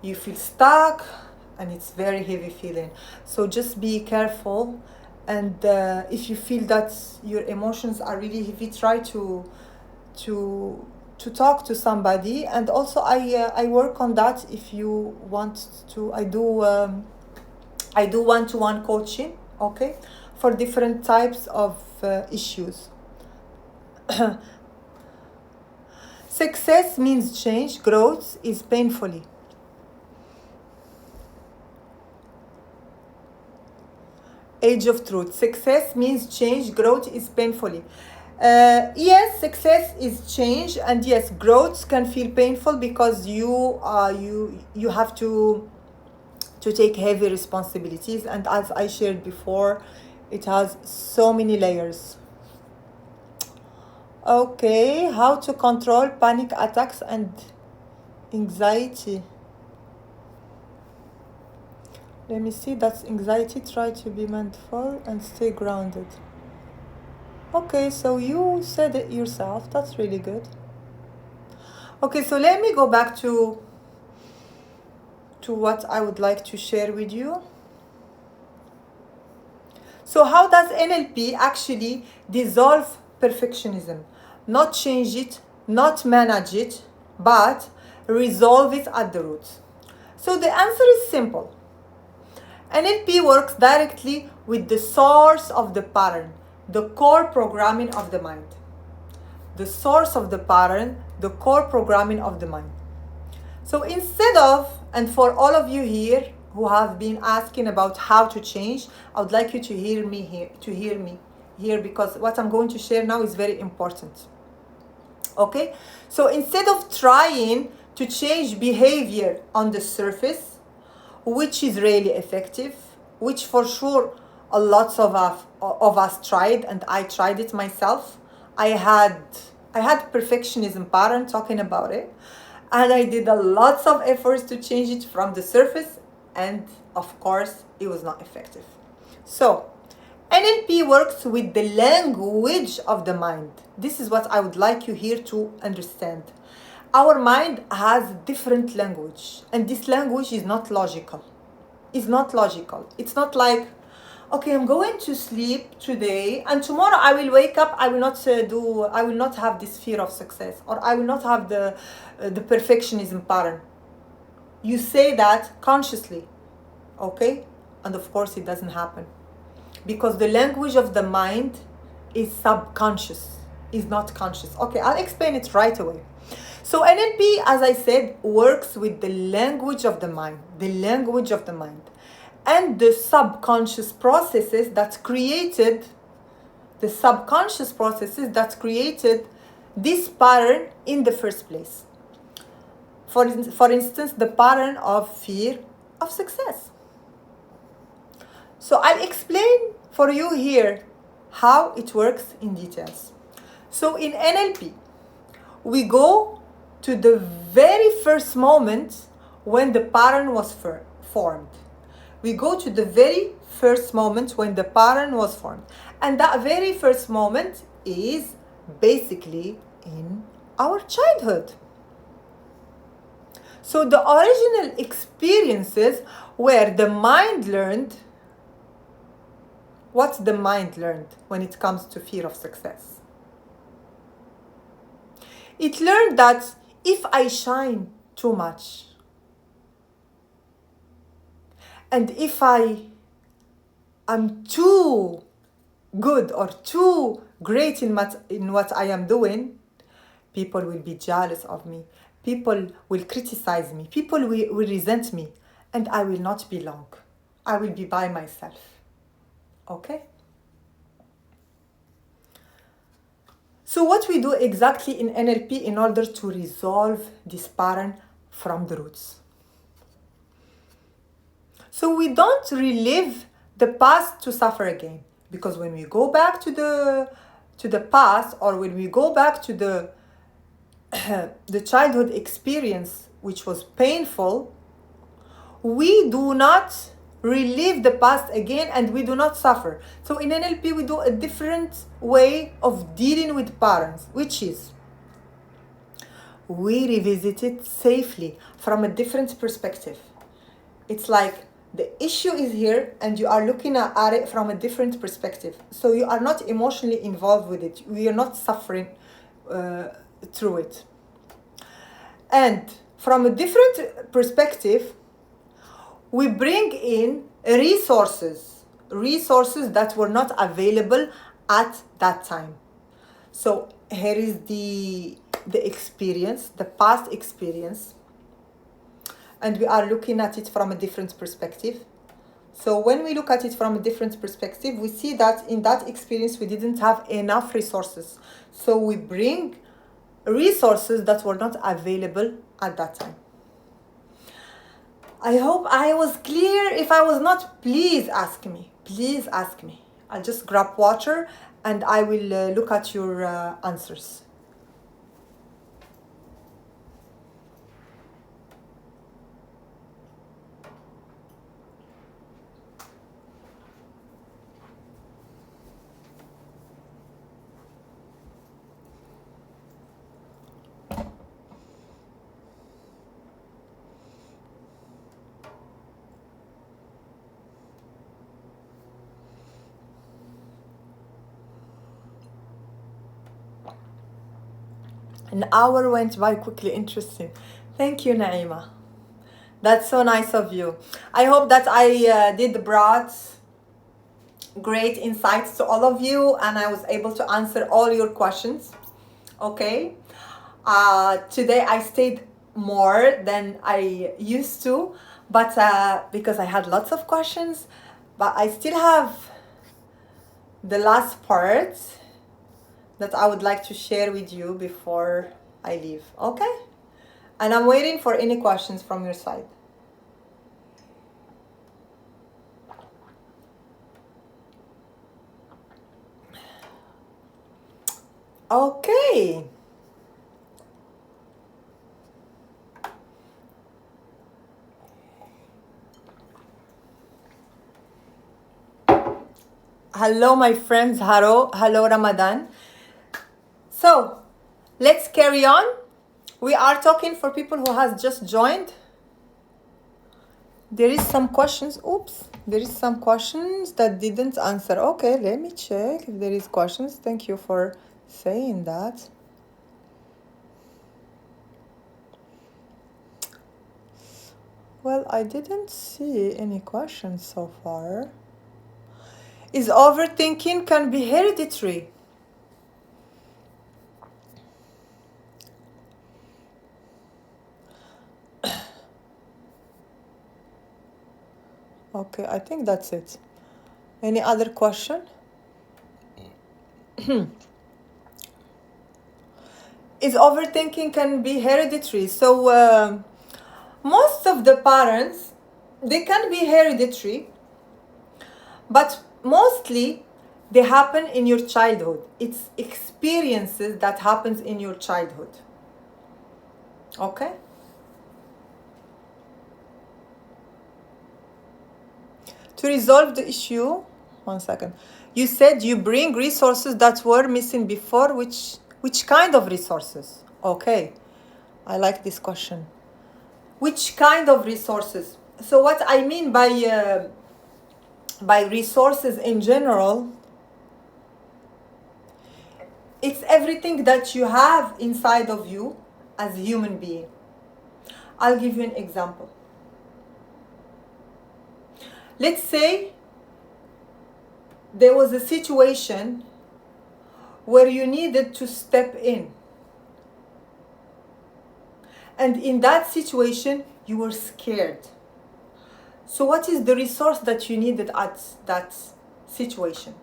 you feel stuck, and it's very heavy feeling. So just be careful, and if you feel that your emotions are really heavy, try to talk to somebody. And also I work on that. If you want to, I do one-to-one coaching, okay, for different types of issues. Success means change, growth is painfully. Age of truth. Success means change, growth is painfully. Yes, success is change, and yes, growth can feel painful because you have to take heavy responsibilities, and as I shared before, it has so many layers. Okay, how to control panic attacks and anxiety. Let me see, that's anxiety. Try to be mindful and stay grounded. Okay, so you said it yourself. That's really good. Okay, so let me go back to what I would like to share with you. So how does NLP actually dissolve perfectionism? Not change it, not manage it, but resolve it at the root. So the answer is simple. NLP works directly with the source of the pattern, the core programming of the mind. The source of the pattern, the core programming of the mind. So instead of, and for all of you here who have been asking about how to change, I would like you to hear me here, because what I'm going to share now is very important. Okay? So instead of trying to change behavior on the surface, which is really effective, which for sure a lot of us tried, and I tried it myself. I had perfectionism pattern, talking about it, and I did a lots of efforts to change it from the surface, and of course it was not effective. So NLP works with the language of the mind. This is what I would like you here to understand. Our mind has different language, and this language is not logical. It's not logical. It's not like, okay, I'm going to sleep today, and tomorrow I will wake up. I will not have this fear of success, or I will not have the perfectionism pattern. You say that consciously, okay, and of course it doesn't happen, because the language of the mind is subconscious, is not conscious. Okay, I'll explain it right away. So NLP, as I said, works with the language of the mind, and the subconscious processes that created this pattern in the first place. For instance, the pattern of fear of success. So I'll explain for you here how it works in details. So in NLP, we go to the very first moment when the pattern was formed. We go to the very first moment when the pattern was formed. And that very first moment is basically in our childhood. So the original experiences where the mind learned, what's the mind learned when it comes to fear of success? It learned that if I shine too much, and if I am too good or too great in what I am doing, people will be jealous of me. People will criticize me. People will resent me. And I will not belong. I will be by myself. Okay? So what we do exactly in NLP in order to resolve this pattern from the roots? So we don't relive the past to suffer again, because when we go back to the past, or when we go back to the childhood experience which was painful, we do not relive the past again, and we do not suffer. So in NLP we do a different way of dealing with patterns, which is we revisit it safely from a different perspective. It's like the issue is here and you are looking at it from a different perspective. So you are not emotionally involved with it. We are not suffering through it. And from a different perspective, we bring in resources that were not available at that time. So here is the the experience, the past experience, and we are looking at it from a different perspective. So when we look at it from a different perspective, we see that in that experience we didn't have enough resources. So we bring resources that were not available at that time. I hope I was clear. If I was not, please ask me. Please ask me. I'll just grab water and I will look at your answers. An hour went by quickly. Interesting. Thank you, Naima. That's so nice of you. I hope that I did brought great insights to all of you and I was able to answer all your questions. Okay. Today I stayed more than I used to, but because I had lots of questions, but I still have the last part that I would like to share with you before I leave. Okay? And I'm waiting for any questions from your side. Okay. Hello, my friends. Hello, Ramadan. So, let's carry on. We are talking for people who has just joined. There is some questions. Oops. There is some questions that didn't answer. Okay, let me check if there is questions. Thank you for saying that. Well, I didn't see any questions so far. Is overthinking can be hereditary? Okay, I think that's it. Any other question? Is overthinking can be hereditary? So most of the parents, they can be hereditary, but mostly they happen in your childhood. It's experiences that happens in your childhood. Okay? To resolve the issue, one second. You said you bring resources that were missing before. Which kind of resources? Okay, I like this question. Which kind of resources? So what I mean by resources in general, it's everything that you have inside of you as a human being. I'll give you an example. Let's say there was a situation where you needed to step in. And in that situation, you were scared. So what is the resource that you needed at that situation?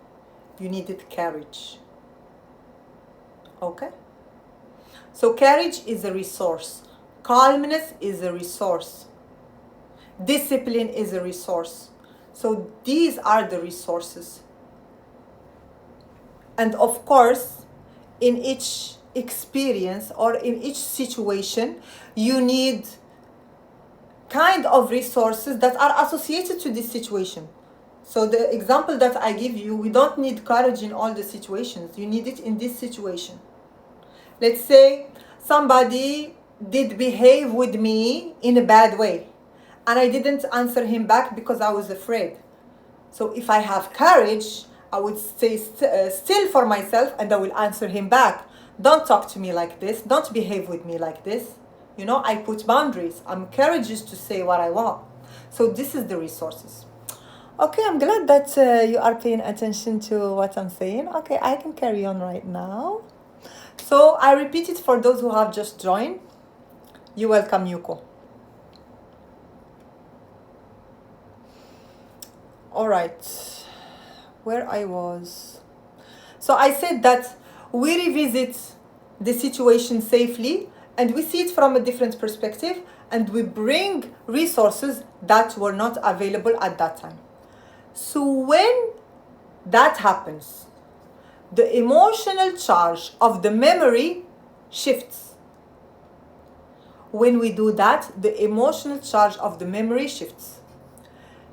You needed courage. Okay? So courage is a resource. Calmness is a resource. Discipline is a resource. So these are the resources. And of course, in each experience or in each situation, you need kind of resources that are associated to this situation. So the example that I give you, we don't need courage in all the situations. You need it in this situation. Let's say somebody did behave with me in a bad way and I didn't answer him back because I was afraid. So if I have courage, I would stay still for myself and I will answer him back. Don't talk to me like this. Don't behave with me like this. You know, I put boundaries. I'm courageous to say what I want. So this is the resources. Okay, I'm glad that you are paying attention to what I'm saying. Okay, I can carry on right now. So I repeat it for those who have just joined. You welcome, Yuko. All right, where I was. So I said that we revisit the situation safely and we see it from a different perspective and we bring resources that were not available at that time. So when that happens, the emotional charge of the memory shifts. When we do that, the emotional charge of the memory shifts.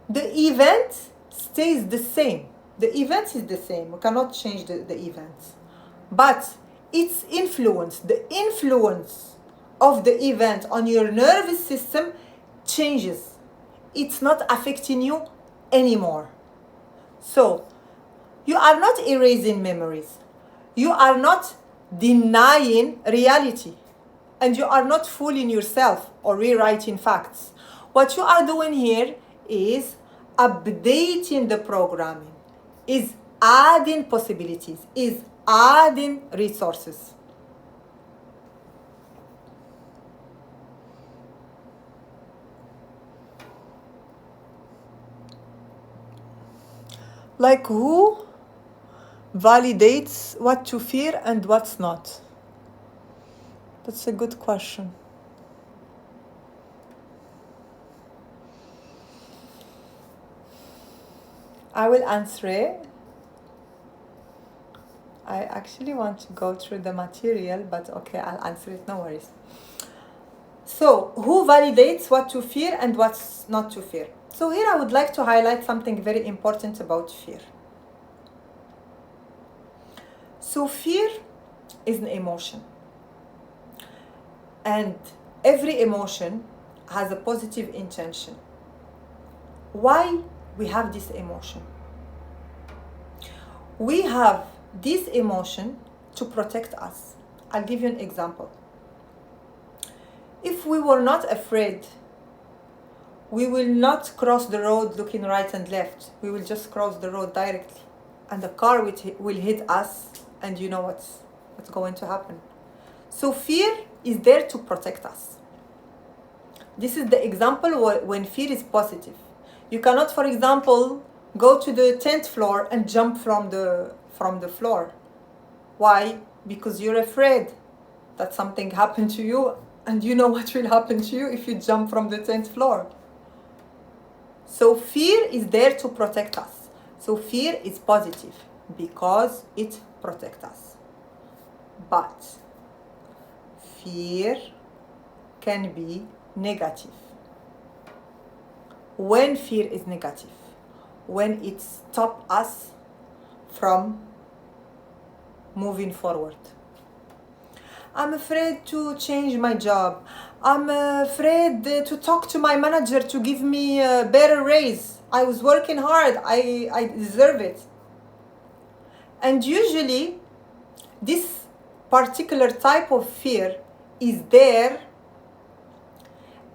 The event stays the same. The event is the same. We cannot change the event. But its influence, the influence of the event on your nervous system changes. It's not affecting you anymore. So, you are not erasing memories. You are not denying reality. And you are not fooling yourself or rewriting facts. What you are doing here is updating the programming, is adding possibilities, is adding resources. Like who validates what to fear and what's not? That's a good question. I will answer it. I actually want to go through the material, but okay, I'll answer it, no worries. So, who validates what to fear and what's not to fear? So here I would like to highlight something very important about fear. So fear is an emotion. And every emotion has a positive intention. Why we have this emotion? We have this emotion to protect us. I'll give you an example. If we were not afraid, we will not cross the road looking right and left. We will just cross the road directly. And the car will hit us, and you know what's going to happen. So fear is there to protect us. This is the example when fear is positive. You cannot, for example, go to the 10th floor and jump from the floor. Why? Because you're afraid that something happened to you, and you know what will happen to you if you jump from the 10th floor. So fear is there to protect us. So fear is positive because it protects us. But fear can be negative. When fear is negative, when it stops us from moving forward. I'm afraid to change my job. I'm afraid to talk to my manager to give me a better raise. I was working hard. I deserve it. And usually, this particular type of fear is there,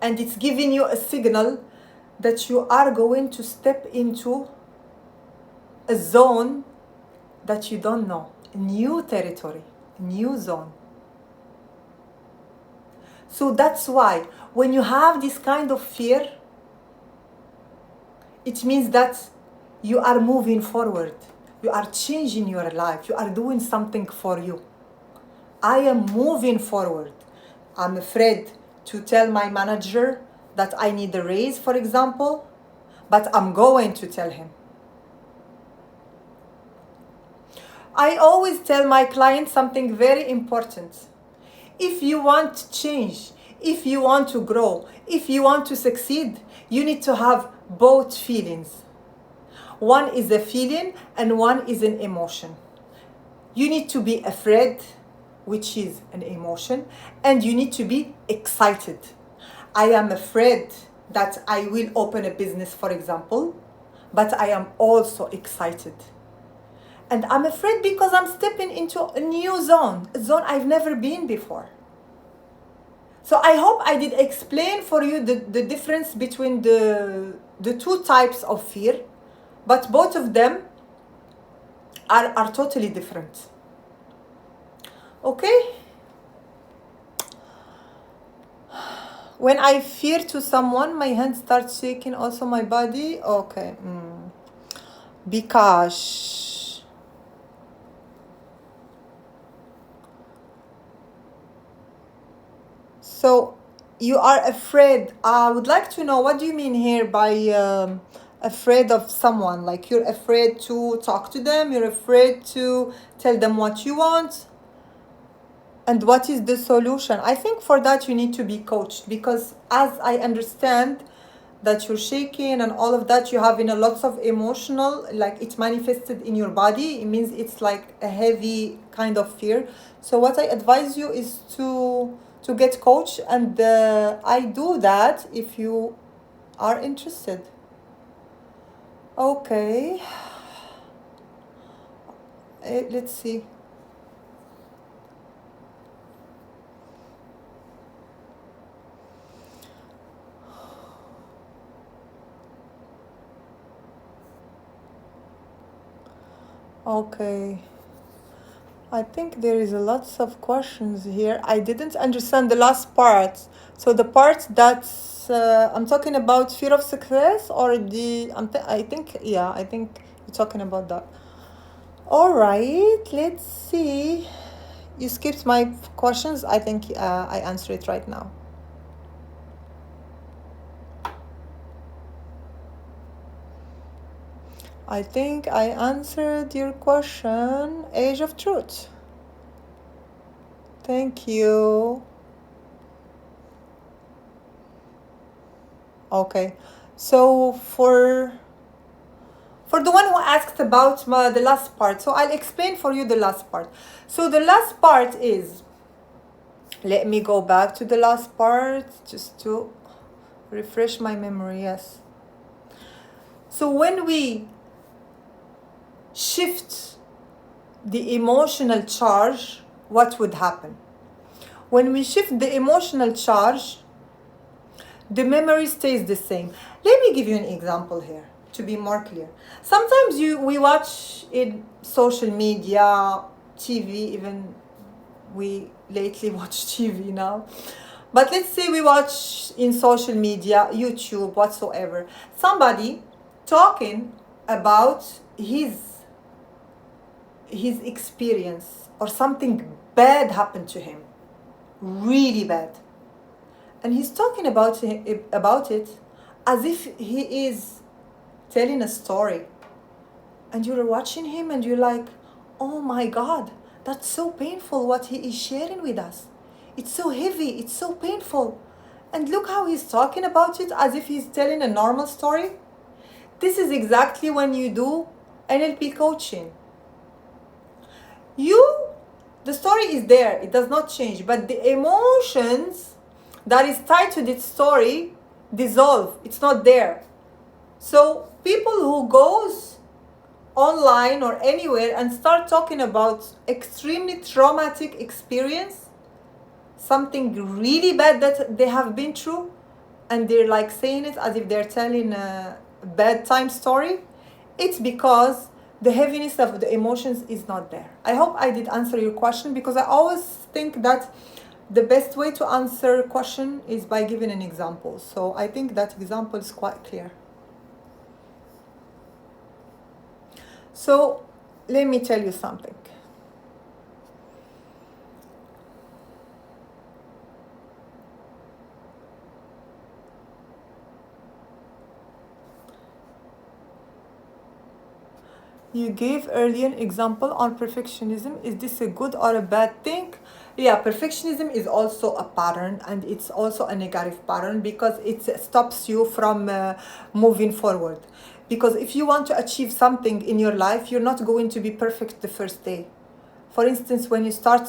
and it's giving you a signal that you are going to step into a zone that you don't know, a new territory, a new zone. So that's why when you have this kind of fear, it means that you are moving forward. You are changing your life. You are doing something for you. I am moving forward. I'm afraid to tell my manager that I need a raise, for example, but I'm going to tell him. I always tell my clients something very important. If you want to change, if you want to grow, if you want to succeed, you need to have both feelings. One is a feeling and one is an emotion. You need to be afraid, which is an emotion, and you need to be excited. I am afraid that I will open a business, for example, but I am also excited. And I'm afraid because I'm stepping into a new zone, a zone I've never been before. So I hope I did explain for you the difference between the two types of fear, but both of them are totally different. Okay? When I fear to someone, my hand starts shaking, also my body. Okay. Because so you are afraid. I would like to know, what do you mean here by afraid of someone? Like you're afraid to talk to them, you're afraid to tell them what you want. And what is the solution? I think for that you need to be coached, because as I understand that you're shaking and all of that, you have in a lots of emotional, like it's manifested in your body. It means it's like a heavy kind of fear. So what I advise you is to get coached, and I do that if you are interested. Okay. Let's see. Okay. I think there is a lots of questions here. I didn't understand the last part. So the part that's I'm talking about fear of success, or I think, yeah, I think you're talking about that. All right, let's see. You skipped my questions. I think I answer it right now. I think I answered your question. Age of truth. Thank you. Okay, so for the one who asked about the last part, so I'll explain for you the last part. So the last part is, let me go back to the last part just to refresh my memory. Yes. So when we shift the emotional charge, what would happen? When we shift the emotional charge, the memory stays the same. Let me give you an example here to be more clear. Sometimes we watch in social media, TV, even we lately watch TV now. But let's say we watch in social media, YouTube, whatsoever, somebody talking about his experience, or something bad happened to him, really bad, and he's talking about it as if he is telling a story, and you're watching him and you're like, oh my god, that's so painful what he is sharing with us. It's so heavy, it's so painful, and look how he's talking about it as if he's telling a normal story. This is exactly when you do NLP coaching. The story is there, it does not change, but the emotions that is tied to this story dissolve. It's not there. So people who goes online or anywhere and start talking about extremely traumatic experience, something really bad that they have been through, and they're like saying it as if they're telling a bedtime story, it's because the heaviness of the emotions is not there. I hope I did answer your question, because I always think that the best way to answer a question is by giving an example. So I think that example is quite clear. So let me tell you something. You gave earlier an example on perfectionism. Is this a good or a bad thing? Yeah, perfectionism is also a pattern, and it's also a negative pattern, because it stops you from moving forward. Because if you want to achieve something in your life, you're not going to be perfect the first day. For instance, when you start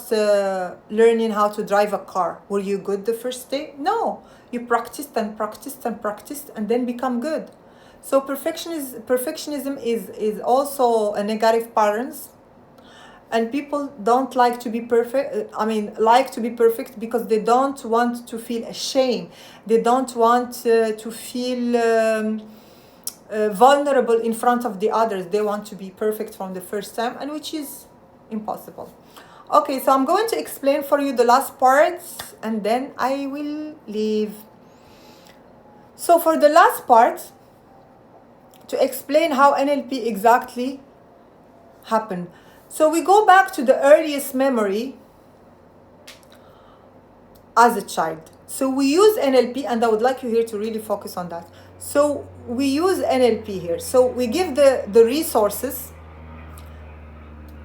learning how to drive a car, were you good the first day? No, you practiced and practiced and practiced and then become good. So perfectionism is also a negative pattern, and people don't like to be perfect. Like to be perfect because they don't want to feel ashamed. They don't want to feel vulnerable in front of the others. They want to be perfect from the first time, and which is impossible. Okay, so I'm going to explain for you the last parts and then I will leave. So for the last part, to explain how NLP exactly happened. So we go back to the earliest memory as a child. So we use NLP, and I would like you here to really focus on that. So we use NLP here. So we give the resources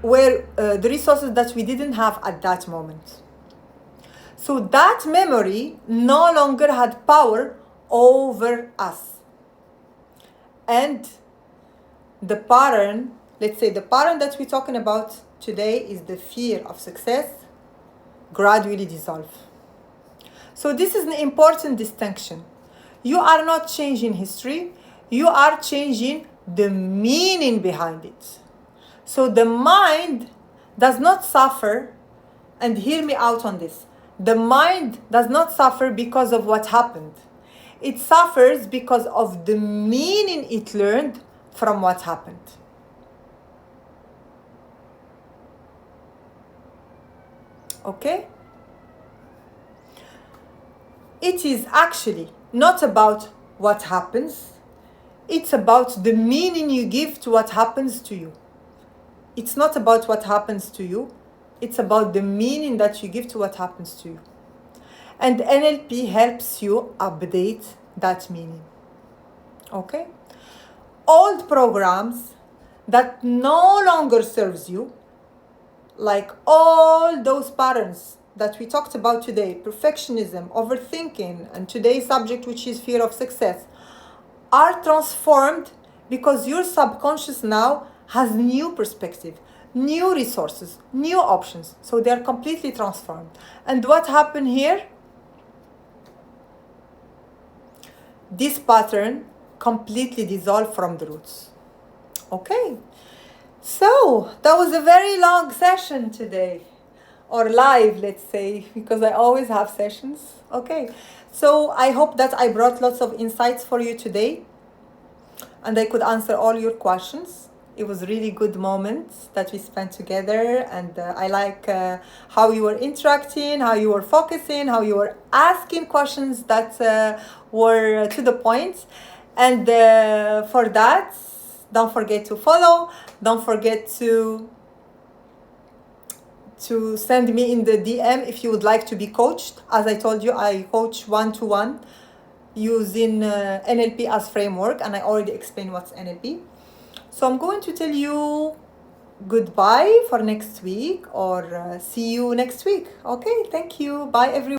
where the resources that we didn't have at that moment. So that memory no longer had power over us. And the pattern, let's say the pattern that we're talking about today is the fear of success, gradually dissolve. So this is an important distinction. You are not changing history, you are changing the meaning behind it. So the mind does not suffer, and hear me out on this. The mind does not suffer because of what happened. It suffers because of the meaning it learned from what happened. Okay? It is actually not about what happens, it's about the meaning you give to what happens to you. It's not about what happens to you, it's about the meaning that you give to what happens to you. And NLP helps you update that meaning. Okay? Old programs that no longer serves you, like all those patterns that we talked about today, perfectionism, overthinking, and today's subject, which is fear of success, are transformed because your subconscious now has new perspective, new resources, new options. So they are completely transformed. And what happened here? This pattern completely dissolved from the roots. Okay, so that was a very long session today, or live, let's say, because I always have sessions. Okay, so I hope that I brought lots of insights for you today and I could answer all your questions. It was really good moments that we spent together, and I like how you were interacting, how you were focusing, how you were asking questions that were to the point. And for that, don't forget to follow. Don't forget to send me in the DM if you would like to be coached. As I told you, I coach one-to-one using NLP as framework, and I already explained what's NLP. So I'm going to tell you goodbye for next week, or see you next week. Okay, thank you. Bye, everyone.